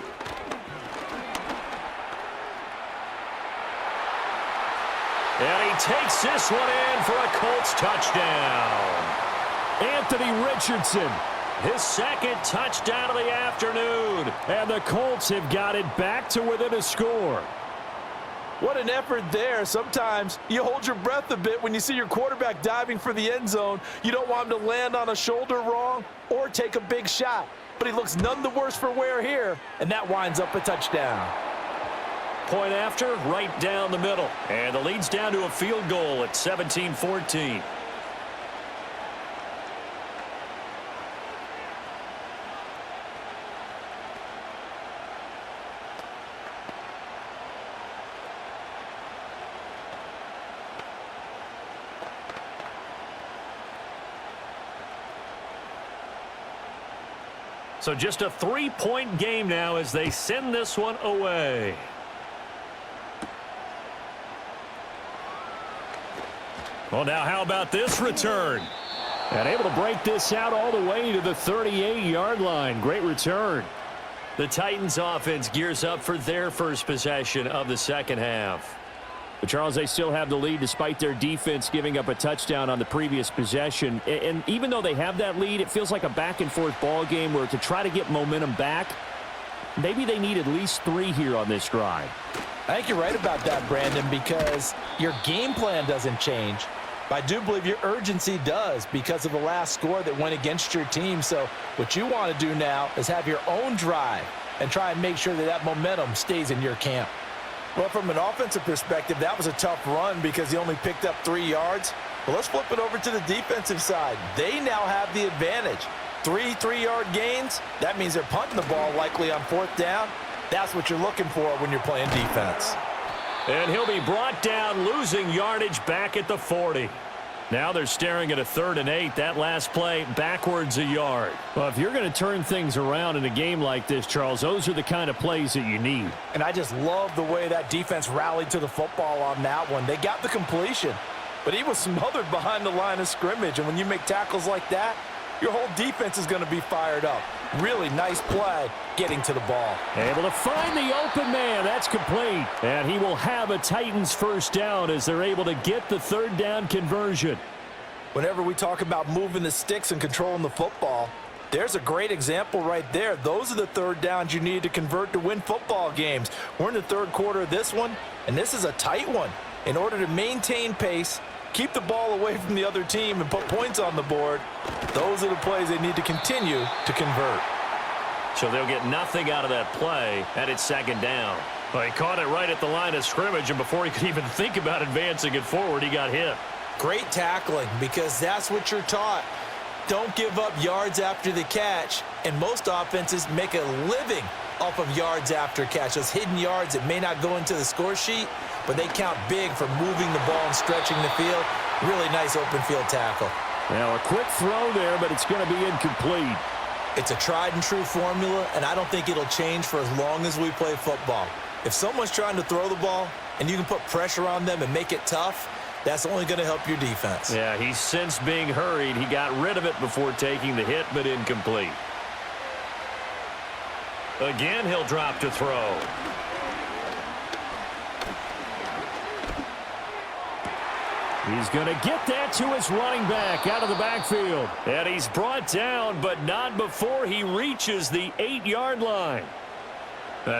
Speaker 1: And he takes this one in for a Colts touchdown.
Speaker 4: Anthony Richardson.
Speaker 1: His second touchdown of the afternoon.
Speaker 4: And the Colts have got it back to within a score.
Speaker 3: What an effort there. Sometimes you hold your breath a bit when you see your quarterback diving for the end zone. You don't want him to land on a shoulder wrong or take a big shot. But he looks none the worse for wear here, and that winds up a touchdown.
Speaker 1: Point after, right down the middle. And the lead's down to a field goal at 17-14. So just a 3-point game now as they send this one away. Well, now how about this return?
Speaker 4: And able to break this out all the way to the 38-yard line. Great return.
Speaker 1: The Titans offense gears up for their first possession of the second half.
Speaker 4: But Charles, they still have the lead despite their defense giving up a touchdown on the previous possession. And even though they have that lead, it feels like a back-and-forth ball game where to try to get momentum back, maybe they need at least 3 here on this drive.
Speaker 3: I think you're right about that, Brandon, because your game plan doesn't change. I do believe your urgency does because of the last score that went against your team. So what you want to do now is have your own drive and try and make sure that that momentum stays in your camp. Well, from an offensive perspective, that was a tough run because he only picked up 3 yards. Well, let's flip it over to the defensive side. They now have the advantage. 3 3-yard gains, that means they're punting the ball likely on 4th down. That's what you're looking for when you're playing defense.
Speaker 1: And he'll be brought down, losing yardage back at the 40. Now they're staring at a 3rd and 8. That last play, backwards a yard.
Speaker 4: Well, if you're going to turn things around in a game like this, Charles, those are the kind of plays that you need.
Speaker 3: And I just love the way that defense rallied to the football on that one. They got the completion, but he was smothered behind the line of scrimmage. And when you make tackles like that, your whole defense is going to be fired up. Really nice play getting to the ball.
Speaker 4: Able to find the open man. That's complete. And he will have a Titans 1st down as they're able to get the 3rd down conversion.
Speaker 3: Whenever we talk about moving the sticks and controlling the football, there's a great example right there. Those are the 3rd downs you need to convert to win football games. We're in the 3rd quarter of this one, and this is a tight one. In order to maintain pace, keep the ball away from the other team and put points on the board, those are the plays they need to continue to convert.
Speaker 1: So they'll get nothing out of that play, and it's 2nd down. Well, he caught it right at the line of scrimmage, and before he could even think about advancing it forward, he got hit.
Speaker 2: Great tackling, because that's what you're taught. Don't give up yards after the catch, and most offenses make a living off of yards after catch. Those hidden yards that may not go into the score sheet, but they count big for moving the ball and stretching the field. Really nice open field tackle.
Speaker 4: Now a quick throw there, but it's going to be incomplete.
Speaker 2: It's a tried and true formula, and I don't think it'll change for as long as we play football. If someone's trying to throw the ball and you can put pressure on them and make it tough, that's only going to help your defense.
Speaker 1: Yeah, he's since being hurried. He got rid of it before taking the hit, but incomplete. Again, he'll drop to throw.
Speaker 4: He's going to get that to his running back out of the backfield.
Speaker 1: And he's brought down, but not before he reaches the 8-yard line.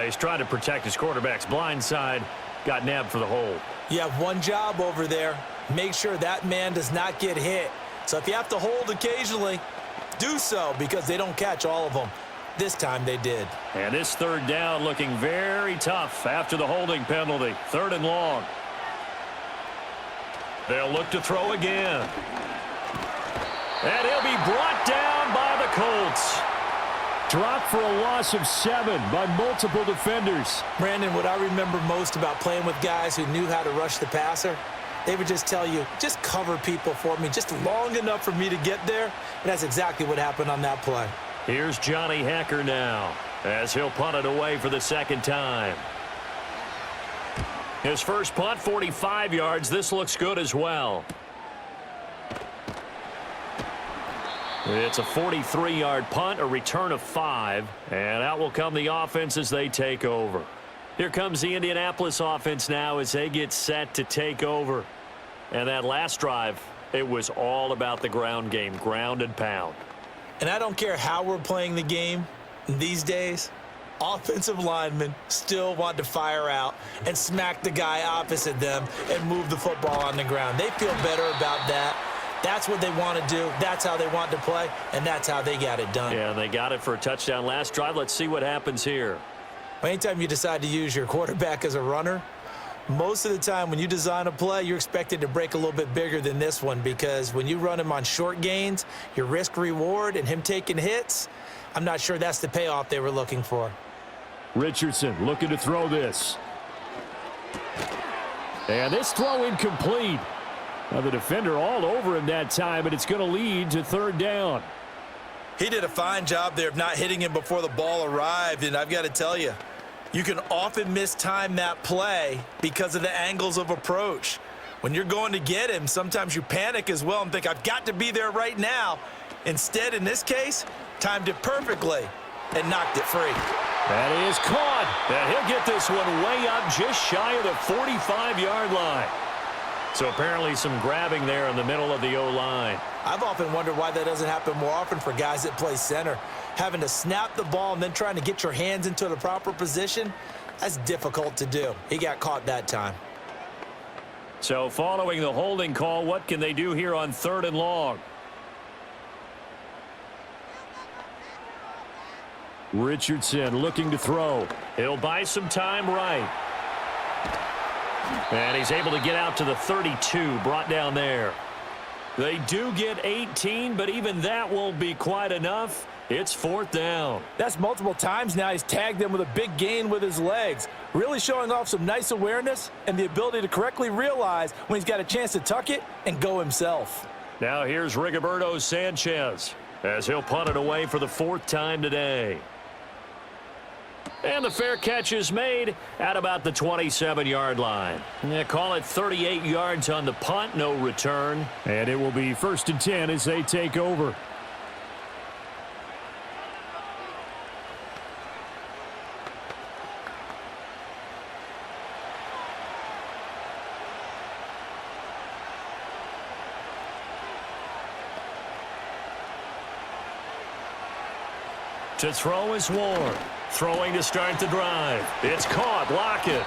Speaker 1: He's trying to protect his quarterback's blind side. Got nabbed for the hold.
Speaker 2: You have one job over there. Make sure that man does not get hit. So if you have to hold occasionally, do so, because they don't catch all of them. This time they did.
Speaker 1: And this 3rd down looking very tough after the holding penalty. 3rd and long. They'll look to throw again. And he'll be brought down by the Colts.
Speaker 4: Dropped for a loss of 7 by multiple defenders.
Speaker 2: Brandon, what I remember most about playing with guys who knew how to rush the passer, they would just tell you, just cover people for me, just long enough for me to get there. And that's exactly what happened on that play.
Speaker 1: Here's Johnny Hacker now as he'll punt it away for the 2nd time. His first punt, 45 yards. This looks good as well. It's a 43-yard punt, a return of 5, and out will come the offense as they take over. Here comes the Indianapolis offense now as they get set to take over. And that last drive, it was all about the ground game, ground and pound.
Speaker 2: And I don't care how we're playing the game these days, offensive linemen still want to fire out and smack the guy opposite them and move the football on the ground. They feel better about that. That's what they want to do. That's how they want to play, and that's how they got it done.
Speaker 1: Yeah, they got it for a touchdown last drive. Let's see what happens here.
Speaker 2: Anytime you decide to use your quarterback as a runner, most of the time when you design a play, you're expected to break a little bit bigger than this one, because when you run him on short gains, your risk-reward and him taking hits, I'm not sure that's the payoff they were looking for.
Speaker 4: Richardson looking to throw this. And this throw incomplete. Now the defender all over him that time, but it's going to lead to 3rd down.
Speaker 2: He did a fine job there of not hitting him before the ball arrived, and I've got to tell you, you can often mistime that play because of the angles of approach. When you're going to get him, sometimes you panic as well and think, I've got to be there right now. Instead, in this case, timed it perfectly and knocked it free.
Speaker 1: That is caught. And he'll get this one way up just shy of the 45-yard line. So apparently some grabbing there in the middle of the O-line.
Speaker 2: I've often wondered why that doesn't happen more often for guys that play center. Having to snap the ball and then trying to get your hands into the proper position, that's difficult to do. He got caught that time.
Speaker 1: So following the holding call, what can they do here on 3rd and long? Richardson looking to throw. He'll buy some time right. And he's able to get out to the 32, brought down there. They do get 18, but even that won't be quite enough. It's 4th down.
Speaker 3: That's multiple times now he's tagged them with a big gain with his legs. Really showing off some nice awareness and the ability to correctly realize when he's got a chance to tuck it and go himself.
Speaker 1: Now here's Rigoberto Sanchez as he'll punt it away for the 4th time today. And the fair catch is made at about the 27-yard line. They call it 38 yards on the punt, no return.
Speaker 4: And it will be 1st and 10 as they take over.
Speaker 1: To throw is Ward. Throwing to start the drive. It's caught. Lockett.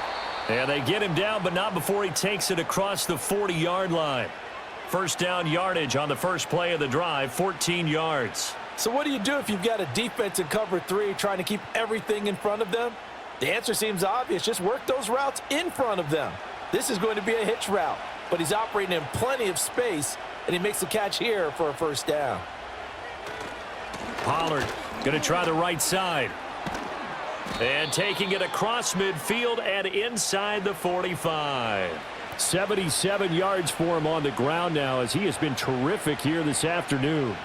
Speaker 1: And they get him down, but not before he takes it across the 40-yard line. 1st down yardage on the first play of the drive, 14 yards.
Speaker 3: So what do you do if you've got a defense in cover 3 trying to keep everything in front of them? The answer seems obvious. Just work those routes in front of them. This is going to be a hitch route, but he's operating in plenty of space, and he makes the catch here for a 1st down.
Speaker 1: Pollard going to try the right side. And taking it across midfield and inside the 45.
Speaker 4: 77 yards for him on the ground now as he has been terrific here this afternoon.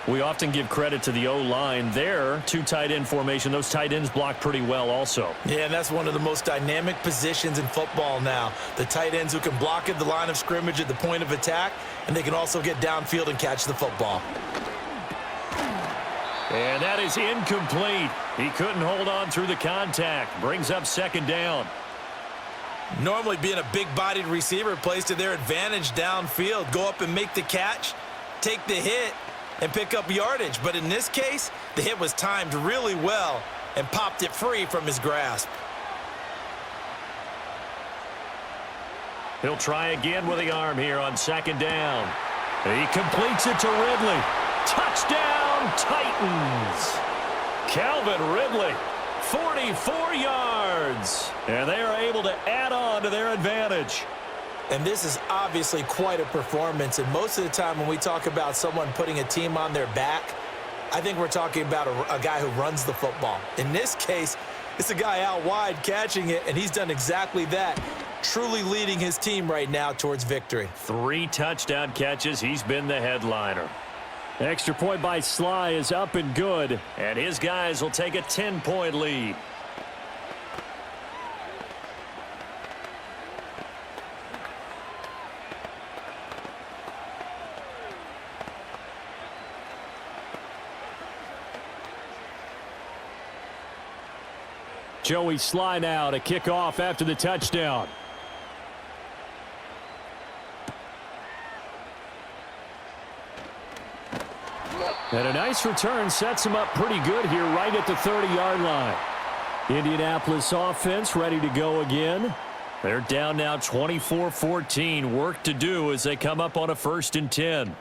Speaker 1: We often give credit to the O-line there. 2 tight end formation. Those tight ends block pretty well also.
Speaker 2: Yeah, and that's one of the most dynamic positions in football now. The tight ends who can block at the line of scrimmage at the point of attack, and they can also get downfield and catch the football.
Speaker 1: And that is incomplete. He couldn't hold on through the contact. Brings up 2nd down.
Speaker 2: Normally being a big-bodied receiver plays to their advantage downfield. Go up and make the catch, take the hit, and pick up yardage. But in this case, the hit was timed really well and popped it free from his grasp.
Speaker 1: He'll try again with the arm here on 2nd down. He completes it to Ridley. Touchdown, Titans. Calvin Ridley, 44 yards. And they are able to add on to their advantage.
Speaker 2: And this is obviously quite a performance. And most of the time when we talk about someone putting a team on their back, I think we're talking about a guy who runs the football. In this case, it's a guy out wide catching it, and he's done exactly that, truly leading his team right now towards victory.
Speaker 1: 3 touchdown catches. He's been the headliner.
Speaker 4: Extra point by Sly is up and good.
Speaker 1: And his guys will take a 10-point lead.
Speaker 4: Joey Sly now to kick off after the touchdown. And a nice return sets him up pretty good here right at the 30-yard line. Indianapolis offense ready to go again.
Speaker 1: They're down now 24-14. Work to do as they come up on a 1st and 10.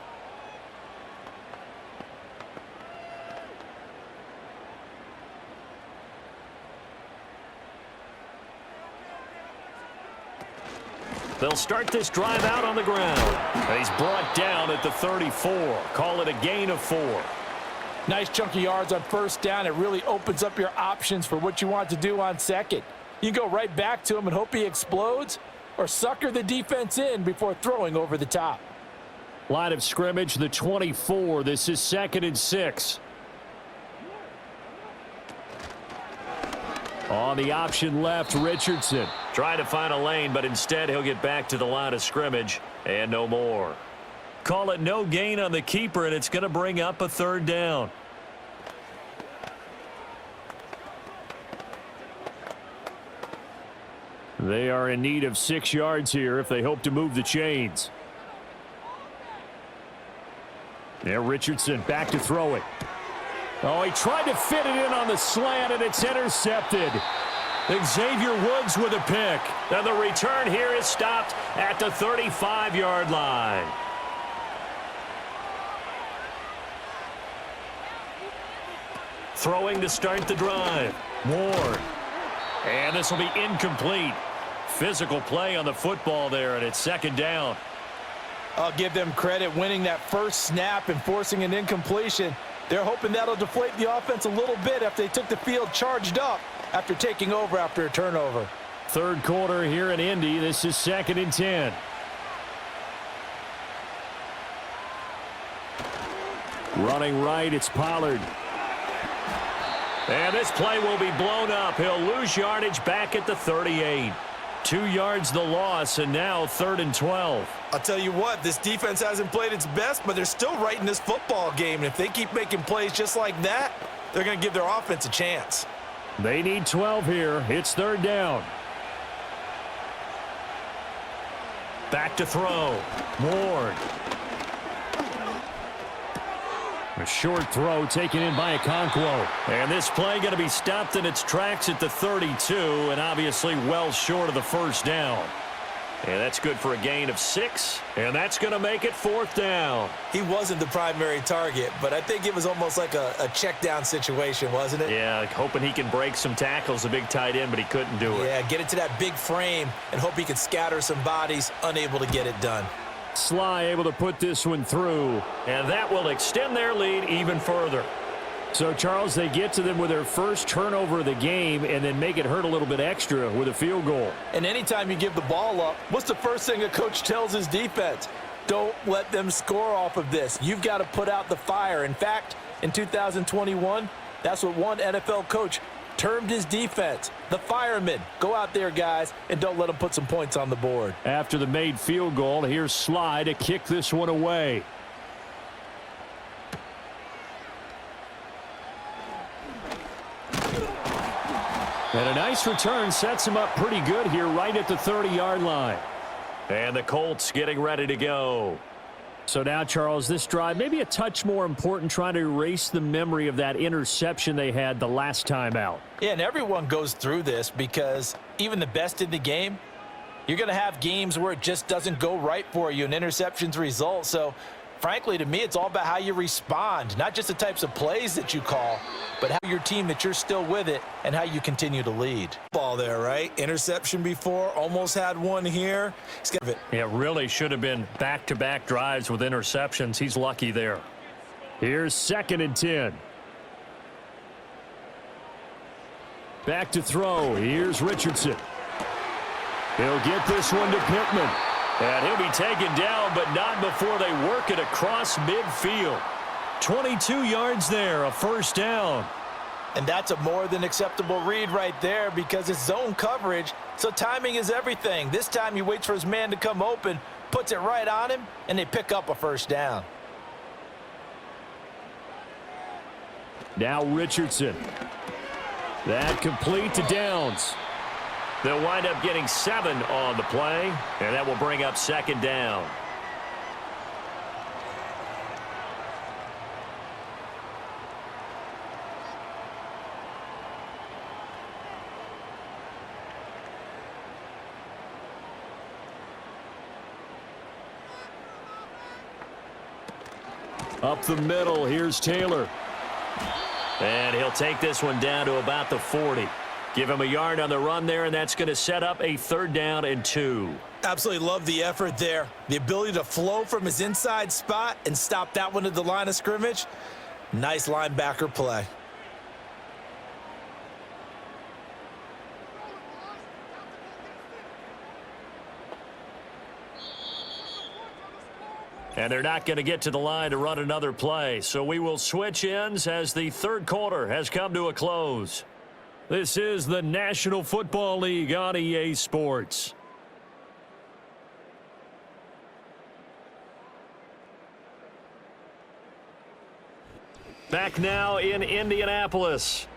Speaker 1: They'll start this drive out on the ground. He's brought down at the 34. Call it a gain of 4.
Speaker 3: Nice chunky yards on 1st down. It really opens up your options for what you want to do on 2nd. You go right back to him and hope he explodes, or sucker the defense in before throwing over the top.
Speaker 4: Line of scrimmage, the 24. This is 2nd and 6. On the option left, Richardson.
Speaker 1: Trying to find a lane, but instead he'll get back to the line of scrimmage and no more. Call it no gain on the keeper, and it's going to bring up a 3rd down.
Speaker 4: They are in need of 6 yards here if they hope to move the chains. Now Richardson back to throw it. Oh, he tried to fit it in on the slant, and it's intercepted.
Speaker 1: Xavier Woods with a pick. And the return here is stopped at the 35-yard line. Throwing to start the drive. Ward. And this will be incomplete. Physical play on the football there, and it's second down.
Speaker 3: I'll give them credit winning that first snap and forcing an incompletion. They're hoping that'll deflate the offense a little bit after they took the field charged up after taking over after a turnover.
Speaker 1: Third quarter here in Indy. This is 2nd and 10. Running right, it's Pollard. And this play will be blown up. He'll lose yardage back at the 38. 2 yards the loss, and now 3rd and 12.
Speaker 3: I'll tell you what, this defense hasn't played its best, but they're still right in this football game. And if they keep making plays just like that, they're going to give their offense a chance.
Speaker 1: They need 12 here. It's 3rd down. Back to throw. Ward. A short throw taken in by Okonkwo. And this play going to be stopped in its tracks at the 32, and obviously well short of the first down. And that's good for a gain of 6, and that's going to make it 4th down.
Speaker 2: He wasn't the primary target, but I think it was almost like a check down situation, wasn't it?
Speaker 1: Yeah, hoping he can break some tackles, a big tight end, but he couldn't do it.
Speaker 2: Yeah, get it to that big frame and hope he can scatter some bodies, unable to get it done.
Speaker 1: Sly able to put this one through, and that will extend their lead even further. So, Charles, they get to them with their first turnover of the game and then make it hurt a little bit extra with a field goal.
Speaker 3: And anytime you give the ball up, what's the first thing a coach tells his defense? Don't let them score off of this. You've got to put out the fire. In fact, in 2021, that's what one NFL coach termed his defense. The firemen. Go out there, guys, and don't let them put some points on the board.
Speaker 1: After the made field goal, here's Sly to kick this one away. And a nice return sets him up pretty good here right at the 30-yard line. And the Colts getting ready to go. So now, Charles, this drive maybe a touch more important, trying to erase the memory of that interception they had the last time out.
Speaker 3: Yeah, and everyone goes through this because even the best in the game, you're going to have games where it just doesn't go right for you and interceptions result. So, frankly, to me, it's all about how you respond, not just the types of plays that you call, but how your team that you're still with it and how you continue to lead.
Speaker 2: Ball there, right? Interception before, almost had one here. He's got it.
Speaker 1: Yeah, really should have been back-to-back drives with interceptions. He's lucky there. Here's 2nd and 10. Back to throw. Here's Richardson. He'll get this one to Pittman. And he'll be taken down, but not before they work it across midfield. 22 yards there, a first down.
Speaker 3: And that's a more than acceptable read right there because it's zone coverage, so timing is everything. This time he waits for his man to come open, puts it right on him, and they pick up a first down.
Speaker 1: Now Richardson. That complete to Downs. They'll wind up getting 7 on the play, and that will bring up 2nd down. Up the middle, here's Taylor. And he'll take this one down to about the 40. Give him a yard on the run there, and that's going to set up a 3rd down and 2.
Speaker 2: Absolutely love the effort there. The ability to flow from his inside spot and stop that one at the line of scrimmage. Nice linebacker play.
Speaker 1: And they're not going to get to the line to run another play. So we will switch ends as the 3rd quarter has come to a close. This is the National Football League on EA Sports. Back now in Indianapolis.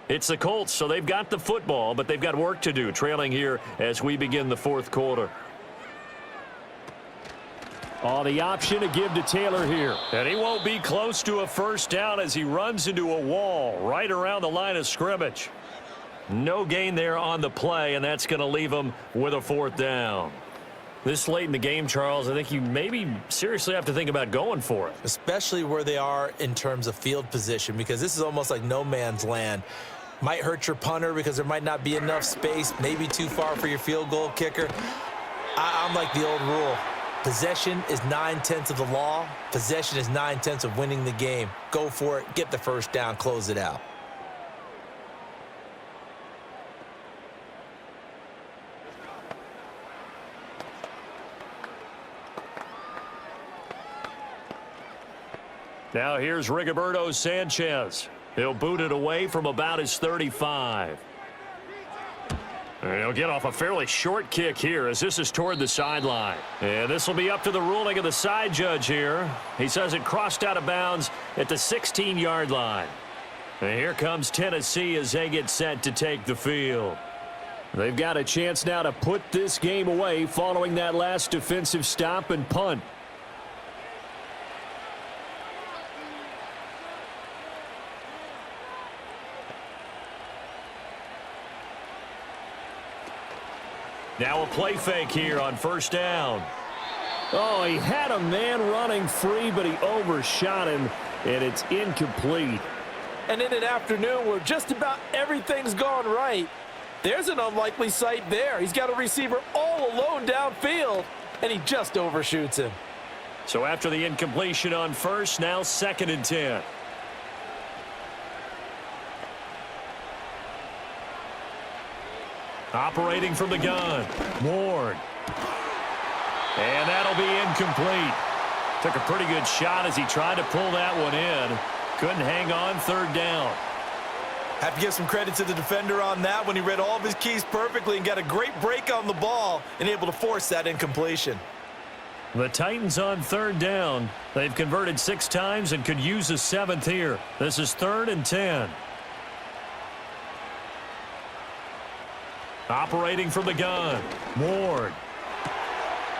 Speaker 1: It's the Colts, so they've got the football, but they've got work to do, trailing here as we begin the 4th quarter. Oh, the option to give to Taylor here. And he won't be close to a first down as he runs into a wall right around the line of scrimmage. No gain there on the play, and that's going to leave them with a 4th down. This late in the game, Charles, I think you maybe seriously have to think about going for it.
Speaker 2: Especially where they are in terms of field position, because this is almost like no man's land. Might hurt your punter because there might not be enough space, maybe too far for your field goal kicker. I'm like the old rule. Possession is 9/10 of the law. Possession is 9/10 of winning the game. Go for it, get the first down, close it out.
Speaker 1: Now here's Rigoberto Sanchez. He'll boot it away from about his 35. And he'll get off a fairly short kick here as this is toward the sideline. And this will be up to the ruling of the side judge here. He says it crossed out of bounds at the 16-yard line. And here comes Tennessee as they get set to take the field. They've got a chance now to put this game away following that last defensive stop and punt. Now a play fake here on 1st down. Oh, he had a man running free, but he overshot him, and it's incomplete.
Speaker 3: And in an afternoon where just about everything's gone right, there's an unlikely sight there. He's got a receiver all alone downfield, and he just overshoots him.
Speaker 1: So after the incompletion on 1st, now 2nd and 10. Operating from the gun, Ward. And that'll be incomplete. Took a pretty good shot as he tried to pull that one in. Couldn't hang on 3rd down.
Speaker 2: Have to give some credit to the defender on that when he read all of his keys perfectly and got a great break on the ball and able to force that incompletion.
Speaker 1: The Titans on 3rd down. They've converted 6 times and could use a 7th here. This is 3rd and 10. Operating from the gun, Ward.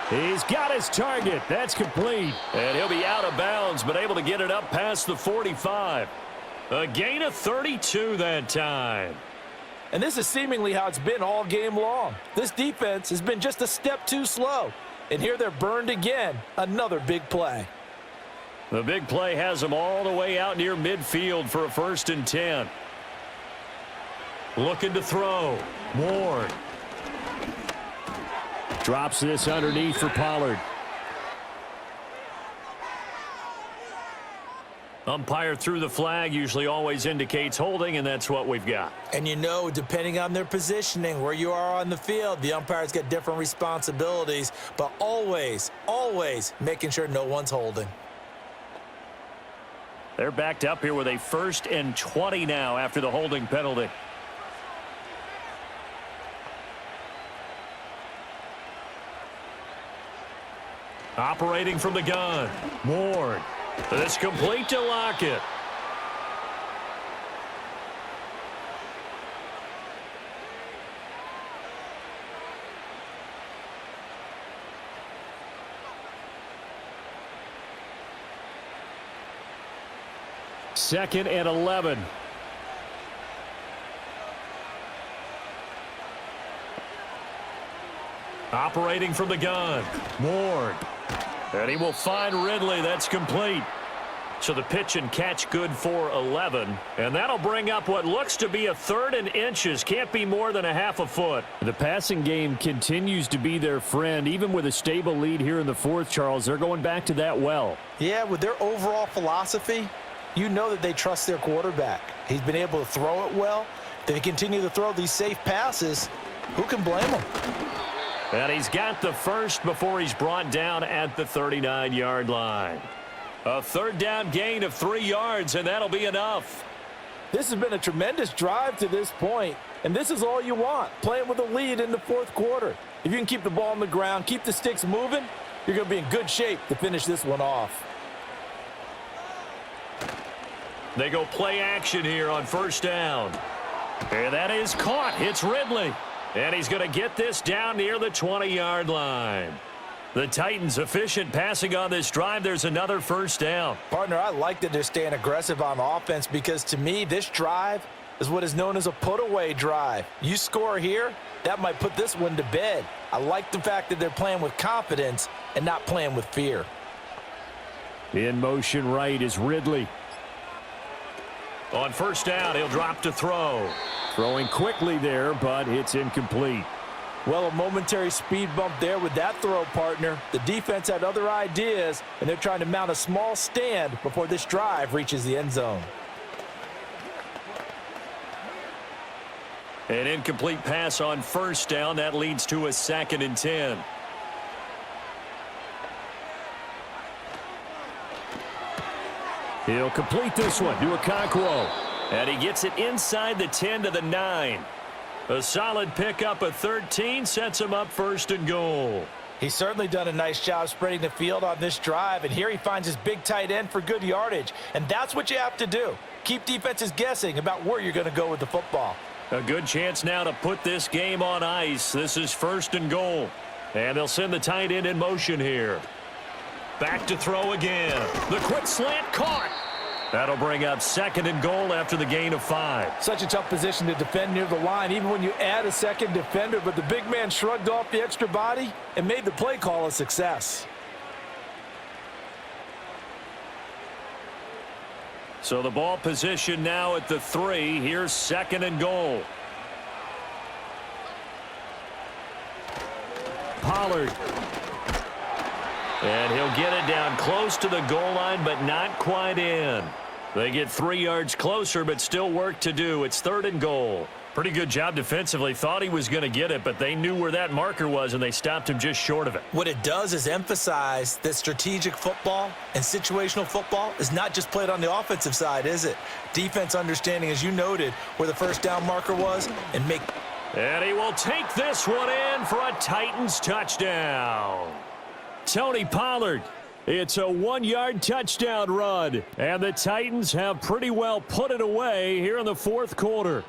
Speaker 1: He's got his target. That's complete. And he'll be out of bounds, but able to get it up past the 45. A gain of 32 that time.
Speaker 3: And this is seemingly how it's been all game long. This defense has been just a step too slow. And here they're burned again. Another big play.
Speaker 1: The big play has them all the way out near midfield for a 1st and 10. Looking to throw. Ward.
Speaker 4: Drops this underneath for Pollard.
Speaker 1: Umpire threw the flag, usually always indicates holding, and that's what we've got.
Speaker 2: And you know, depending on their positioning, where you are on the field, the umpires get different responsibilities, but always, always making sure no one's holding.
Speaker 1: They're backed up here with a 1st and 20 now after the holding penalty. Operating from the gun, Ward. It's complete to Lockett. Second and 11. Operating from the gun, Ward. And he will find Ridley. That's complete. So the pitch and catch good for 11. And that'll bring up what looks to be a 3rd and inches. Can't be more than a half a foot.
Speaker 4: The passing game continues to be their friend. Even with a stable lead here in the 4th, Charles, they're going back to that well.
Speaker 3: Yeah, with their overall philosophy, you know that they trust their quarterback. He's been able to throw it well. They continue to throw these safe passes. Who can blame them?
Speaker 1: And he's got the first before he's brought down at the 39-yard line. A 3rd down gain of 3 yards, and that'll be enough.
Speaker 3: This has been a tremendous drive to this point, and this is all you want, playing with a lead in the 4th quarter. If you can keep the ball on the ground, keep the sticks moving, you're going to be in good shape to finish this one off.
Speaker 1: They go play action here on 1st down. And that is caught. It's Ridley. And he's going to get this down near the 20-yard line. The Titans efficient passing on this drive. There's another 1st down.
Speaker 2: Partner, I like that they're staying aggressive on offense because to me, this drive
Speaker 3: is what is known as a put-away drive. You score here, that might put this one to bed. I like the fact that they're playing with confidence and not playing with fear.
Speaker 4: In motion right is Ridley.
Speaker 1: On first down, he'll drop to throw.
Speaker 4: Throwing quickly there, but it's incomplete.
Speaker 3: Well, a momentary speed bump there with that throw, partner. The defense had other ideas, and they're trying to mount a small stand before this drive reaches the end zone.
Speaker 1: An incomplete pass on first down. That leads to a 2nd and 10.
Speaker 4: He'll complete this one to Okonkwo.
Speaker 1: And he gets it inside the 10 to the 9. A solid pickup of 13 sets him up 1st and goal.
Speaker 3: He's certainly done a nice job spreading the field on this drive, and here he finds his big tight end for good yardage. And that's what you have to do. Keep defenses guessing about where you're going to go with the football.
Speaker 1: A good chance now to put this game on ice. This is 1st and goal. And they'll send the tight end in motion here. Back to throw again. The quick slant caught. That'll bring up 2nd and goal after the gain of 5.
Speaker 3: Such a tough position to defend near the line, even when you add a second defender, but the big man shrugged off the extra body and made the play call a success.
Speaker 1: So the ball position now at the 3. Here's 2nd and goal.
Speaker 4: Pollard.
Speaker 1: And he'll get it down close to the goal line, but not quite in. They get 3 yards closer, but still work to do. It's 3rd and goal. Pretty good job defensively. Thought he was going to get it, but they knew where that marker was, and they stopped him just short of it.
Speaker 2: What it does is emphasize that strategic football and situational football is not just played on the offensive side, is it? Defense understanding, as you noted, where the first down marker was and make.
Speaker 1: And he will take this one in for a Titans touchdown.
Speaker 4: Tony Pollard. It's a 1-yard touchdown run, and the Titans have pretty well put it away here in the 4th quarter.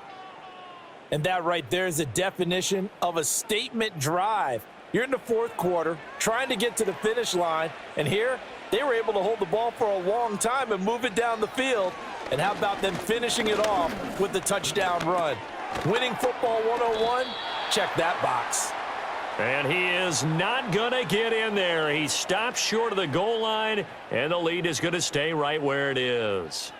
Speaker 3: And that right there is a definition of a statement drive. You're in the 4th quarter, trying to get to the finish line, and here they were able to hold the ball for a long time and move it down the field. And how about them finishing it off with the touchdown run? Winning football 101, check that box.
Speaker 1: And he is not going to get in there. He stops short of the goal line, and the lead is going to stay right where it is.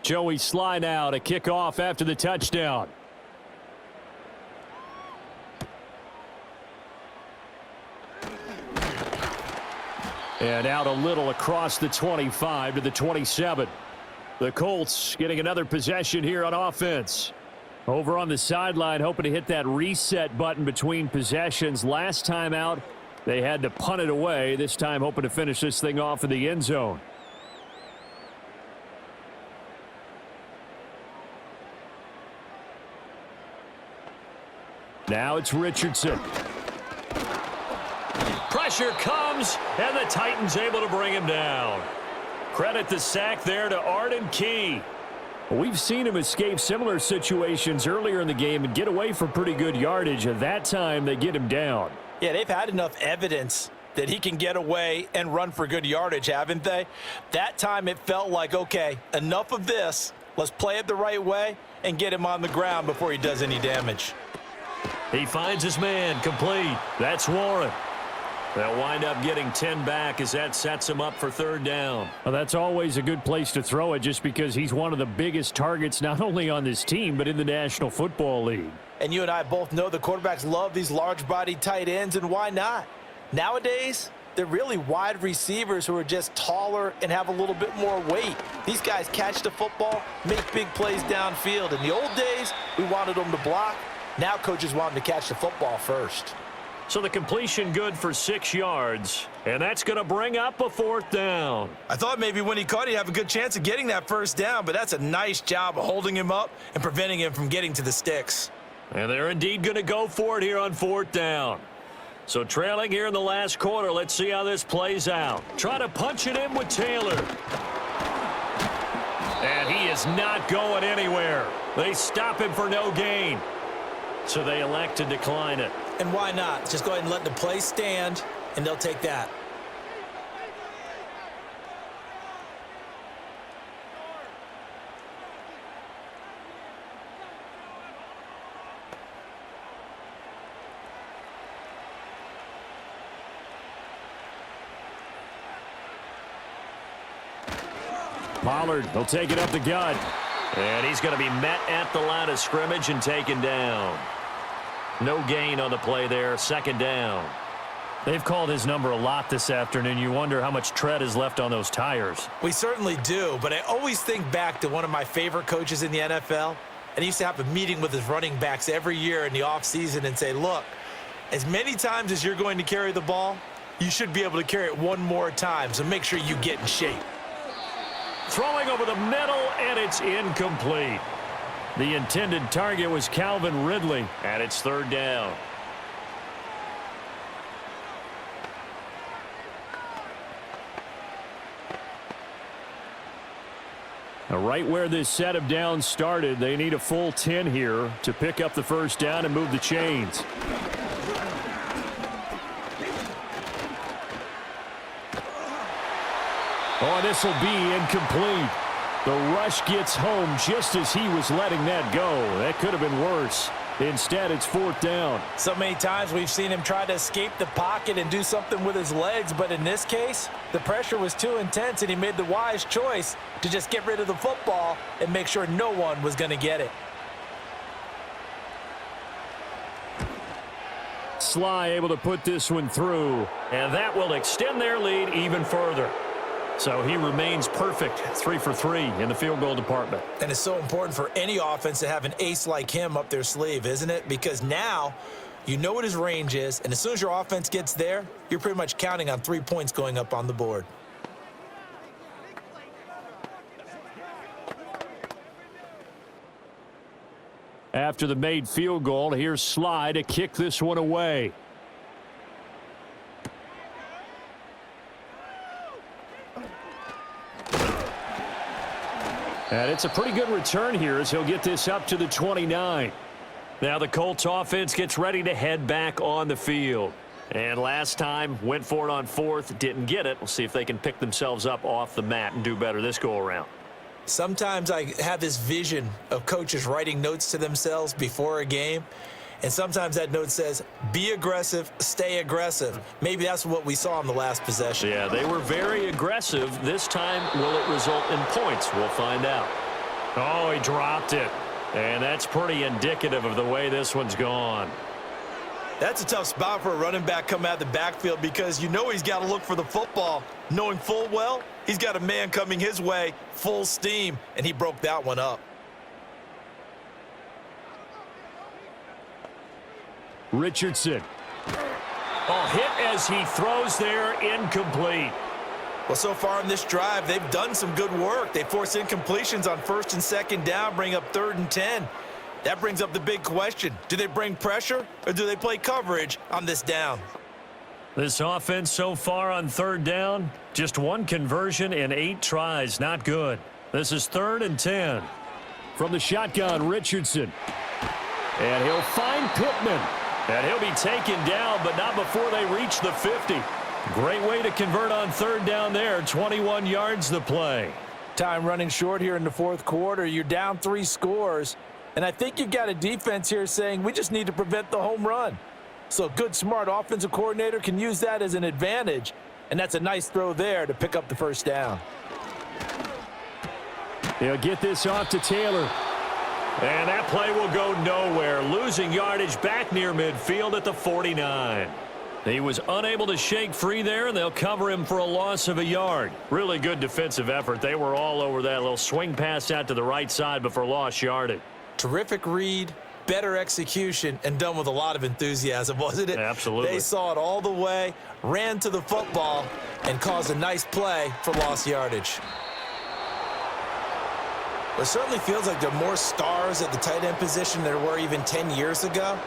Speaker 4: Joey Sly now to kick off after the touchdown. And out a little across the 25 to the 27. The Colts getting another possession here on offense. Over on the sideline, hoping to hit that reset button between possessions. Last time out, they had to punt it away. This time, hoping to finish this thing off in the end zone. Now it's Richardson.
Speaker 1: Pressure comes, and the Titans able to bring him down. Credit the sack there to Arden Key.
Speaker 4: We've seen him escape similar situations earlier in the game and get away for pretty good yardage. At that time, they get him down.
Speaker 3: Yeah, they've had enough evidence that he can get away and run for good yardage, haven't they? That time it felt like, okay, enough of this. Let's play it the right way and get him on the ground before he does any damage.
Speaker 1: He finds his man, complete. That's Warren. They'll wind up getting 10 back as that sets him up for 3rd down.
Speaker 4: Well, that's always a good place to throw it just because he's one of the biggest targets not only on this team but in the National Football League.
Speaker 3: And you and I both know the quarterbacks love these large-bodied tight ends, and why not? Nowadays, they're really wide receivers who are just taller and have a little bit more weight. These guys catch the football, make big plays downfield. In the old days, we wanted them to block. Now coaches want them to catch the football first.
Speaker 1: So the completion good for 6 yards, and that's going to bring up a 4th down.
Speaker 2: I thought maybe when he caught it, he'd have a good chance of getting that first down, but that's a nice job of holding him up and preventing him from getting to the sticks.
Speaker 1: And they're indeed going to go for it here on 4th down. So trailing here in the last quarter, let's see how this plays out. Try to punch it in with Taylor. And he is not going anywhere. They stop him for no gain. So they elect to decline it.
Speaker 2: And why not? Just go ahead and let the play stand, and they'll take that.
Speaker 1: Pollard, he'll take it up the gut. And he's going to be met at the line of scrimmage and taken down. No gain on the play there, second down. They've called his number a lot this afternoon. You wonder how much tread is left on those tires.
Speaker 2: We certainly do, but I always think back to one of my favorite coaches in the NFL, and he used to have a meeting with his running backs every year in the offseason and say, look, as many times as you're going to carry the ball, you should be able to carry it one more time, so make sure you get in shape.
Speaker 1: Throwing over the middle, and it's incomplete. The intended target was Calvin Ridley, and it's third down. Now, right where this set of downs started, they need a full 10 here to pick up the first down and move the chains. Oh, this will be incomplete. The rush gets home just as he was letting that go. That could have been worse. Instead, it's fourth down.
Speaker 2: So many times we've seen him try to escape the pocket and do something with his legs, but in this case, the pressure was too intense, and he made the wise choice to just get rid of the football and make sure no one was going to get it.
Speaker 1: Sly able to put this one through, and that will extend their lead even further. So he remains perfect, 3 for 3 in the field goal department.
Speaker 2: And it's so important for any offense to have an ace like him up their sleeve, isn't it? Because now you know what his range is, and as soon as your offense gets there, you're pretty much counting on 3 points going up on the board.
Speaker 1: After the made field goal, here's Sly to kick this one away. And it's a pretty good return here as he'll get this up to the 29. Now the Colts offense gets ready to head back on the field. And last time, went for it on fourth, didn't get it. We'll see if they can pick themselves up off the mat and do better this go-around.
Speaker 2: Sometimes I have this vision of coaches writing notes to themselves before a game, and sometimes that note says, be aggressive, stay aggressive. Maybe that's what we saw in the last possession.
Speaker 1: Yeah, they were very aggressive. This time, will it result in points? We'll find out. Oh, he dropped it. And that's pretty indicative of the way this one's gone.
Speaker 2: That's a tough spot for a running back coming out of the backfield because you know he's got to look for the football, knowing full well he's got a man coming his way, full steam, and he broke that one up.
Speaker 1: Richardson. Oh, hit as he throws there, incomplete.
Speaker 2: Well, so far in this drive, they've done some good work. They forced incompletions on first and second down, bring up 3rd and 10. That brings up the big question. Do they bring pressure or do they play coverage on this down?
Speaker 1: This offense so far on 3rd down, just 1 conversion in 8 tries. Not good. This is 3rd and 10. From the shotgun, Richardson. And he'll find Pittman. And he'll be taken down, but not before they reach the 50. Great way to convert on 3rd down there. 21 yards the play.
Speaker 2: Time running short here in the 4th quarter. You're down 3 scores. And I think you've got a defense here saying we just need to prevent the home run. So a good, smart offensive coordinator can use that as an advantage. And that's a nice throw there to pick up the first down.
Speaker 1: He'll get this off to Taylor. And that play will go nowhere. Losing yardage back near midfield at the 49. He was unable to shake free there, and they'll cover him for a loss of a yard. Really good defensive effort. They were all over that little swing pass out to the right side, but for lost yardage.
Speaker 2: Terrific read, better execution, and done with a lot of enthusiasm, wasn't it?
Speaker 1: Absolutely.
Speaker 2: They saw it all the way, ran to the football, and caused a nice play for lost yardage. It certainly feels like there are more stars at the tight end position than there were even 10 years ago.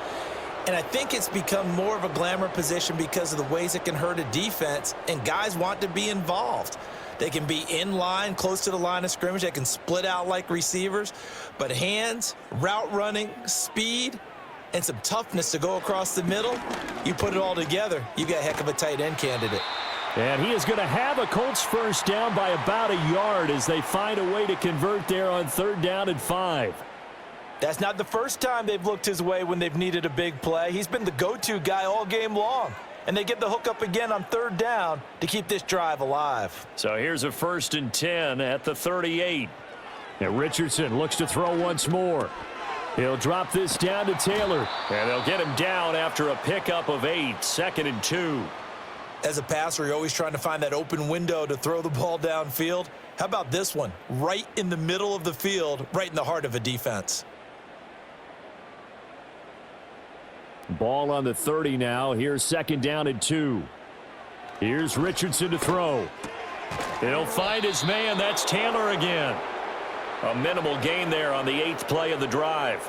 Speaker 2: And I think it's become more of a glamour position because of the ways it can hurt a defense, and guys want to be involved. They can be in line, close to the line of scrimmage. They can split out like receivers. But hands, route running, speed, and some toughness to go across the middle, you put it all together, you got a heck of a tight end candidate.
Speaker 1: And he is going to have a Colts first down by about a yard as they find a way to convert there on 3rd down and 5.
Speaker 3: That's not the first time they've looked his way when they've needed a big play. He's been the go-to guy all game long. And they get the hook up again on 3rd down to keep this drive alive.
Speaker 1: So here's a 1st and 10 at the 38. And Richardson looks to throw once more. He'll drop this down to Taylor. And they'll get him down after a pickup of 8, 2nd and 2.
Speaker 2: As a passer, you're always trying to find that open window to throw the ball downfield. How about this one? Right in the middle of the field, right in the heart of a defense.
Speaker 1: Ball on the 30 now. Here's 2nd down and 2. Here's Richardson to throw. He'll find his man. That's Taylor again. A minimal gain there on the 8th play of the drive.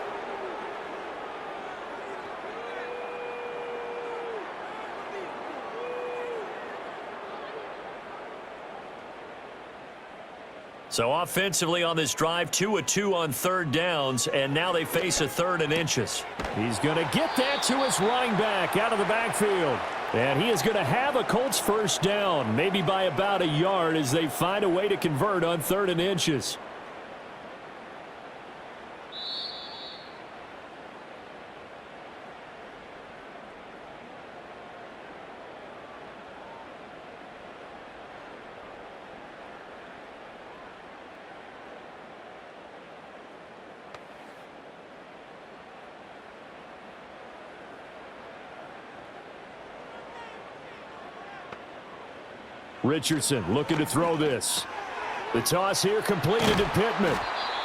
Speaker 1: So offensively on this drive, 2 of 2 on 3rd downs, and now they face a 3rd and inches. He's going to get that to his running back out of the backfield. And he is going to have a Colts first down, maybe by about a yard as they find a way to convert on 3rd and inches. Richardson looking to throw this. The toss here completed to Pittman.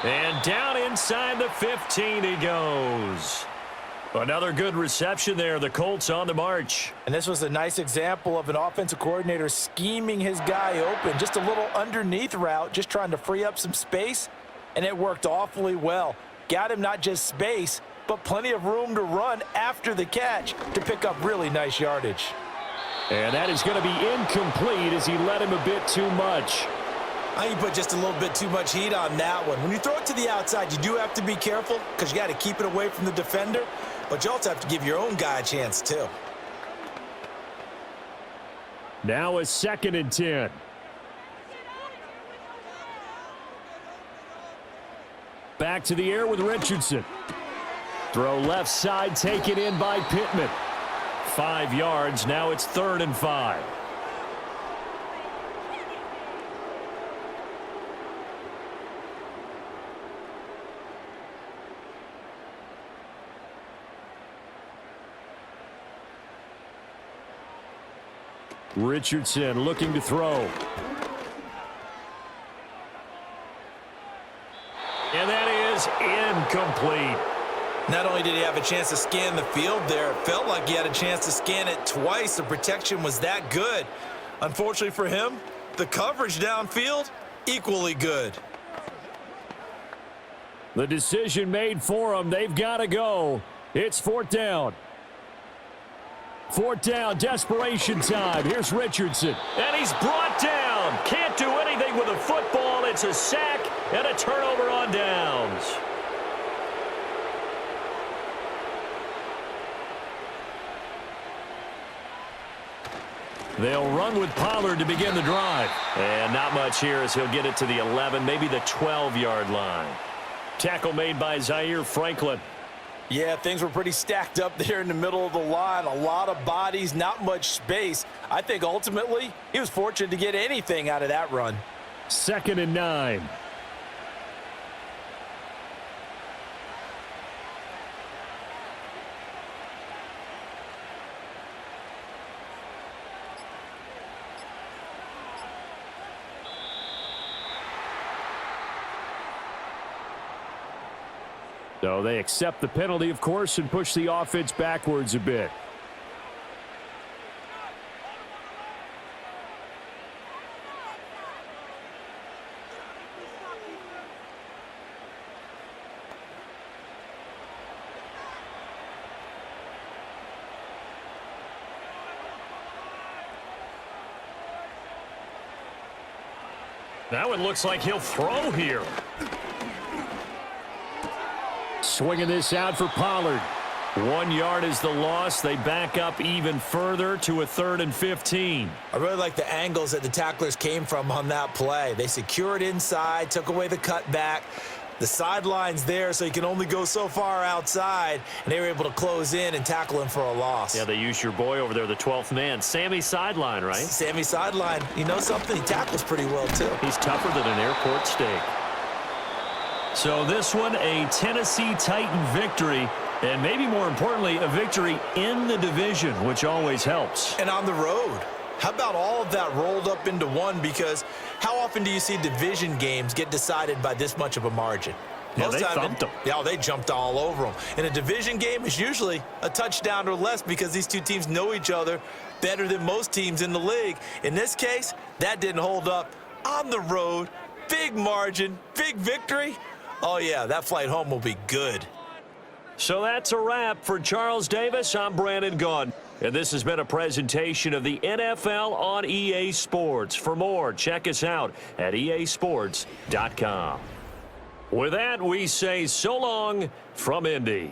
Speaker 1: And down inside the 15 he goes. Another good reception there. The Colts on the march.
Speaker 3: And this was a nice example of an offensive coordinator scheming his guy open. Just a little underneath route, just trying to free up some space. And it worked awfully well. Got him not just space, but plenty of room to run after the catch to pick up really nice yardage.
Speaker 1: And that is going to be incomplete as he led him a bit too much.
Speaker 2: I think you put just a little bit too much heat on that one. When you throw it to the outside, you do have to be careful because you got to keep it away from the defender, but you also have to give your own guy a chance too.
Speaker 1: Now a 2nd and 10. Back to the air with Richardson. Throw left side taken in by Pittman. 5 yards. Now it's 3rd and 5. Richardson looking to throw. And that is incomplete.
Speaker 2: Not only did he have a chance to scan the field there, it felt like he had a chance to scan it twice. The protection was that good. Unfortunately for him, the coverage downfield, equally good.
Speaker 1: The decision made for him. They've got to go. It's 4th down. 4th down, desperation time. Here's Richardson. And he's brought down. Can't do anything with a football. It's a sack and a turnover on downs. They'll run with Pollard to begin the drive. And not much here as he'll get it to the 11, maybe the 12-yard line. Tackle made by Zaire Franklin.
Speaker 3: Yeah, things were pretty stacked up there in the middle of the line. A lot of bodies, not much space. I think ultimately he was fortunate to get anything out of that run.
Speaker 1: 2nd and 9. So they accept the penalty, of course, and push the offense backwards a bit. That one looks like he'll throw here.
Speaker 4: Swinging this out for Pollard. 1 yard is the loss. They back up even further to a 3rd and 15.
Speaker 2: I really like the angles that the tacklers came from on that play. They secured inside, took away the cutback. The sideline's there, so you can only go so far outside, and they were able to close in and tackle him for a loss.
Speaker 1: Yeah, they used your boy over there, the 12th man. Sammy Sideline, right?
Speaker 2: Sammy Sideline. You know something? He tackles pretty well, too.
Speaker 1: He's tougher than an airport steak. So this one, a Tennessee Titan victory, and maybe more importantly, a victory in the division, which always helps.
Speaker 2: And on the road. How about all of that rolled up into one? Because how often do you see division games get decided by this much of a margin?
Speaker 1: Yeah, they thumped them.
Speaker 2: Yeah, they jumped all over them. In a division game, it's usually a touchdown or less because these two teams know each other better than most teams in the league. In this case, that didn't hold up. On the road, big margin, big victory. Oh, yeah, that flight home will be good.
Speaker 1: So that's a wrap for Charles Davis. I'm Brandon Gunn. And this has been a presentation of the NFL on EA Sports. For more, check us out at easports.com. With that, we say so long from Indy.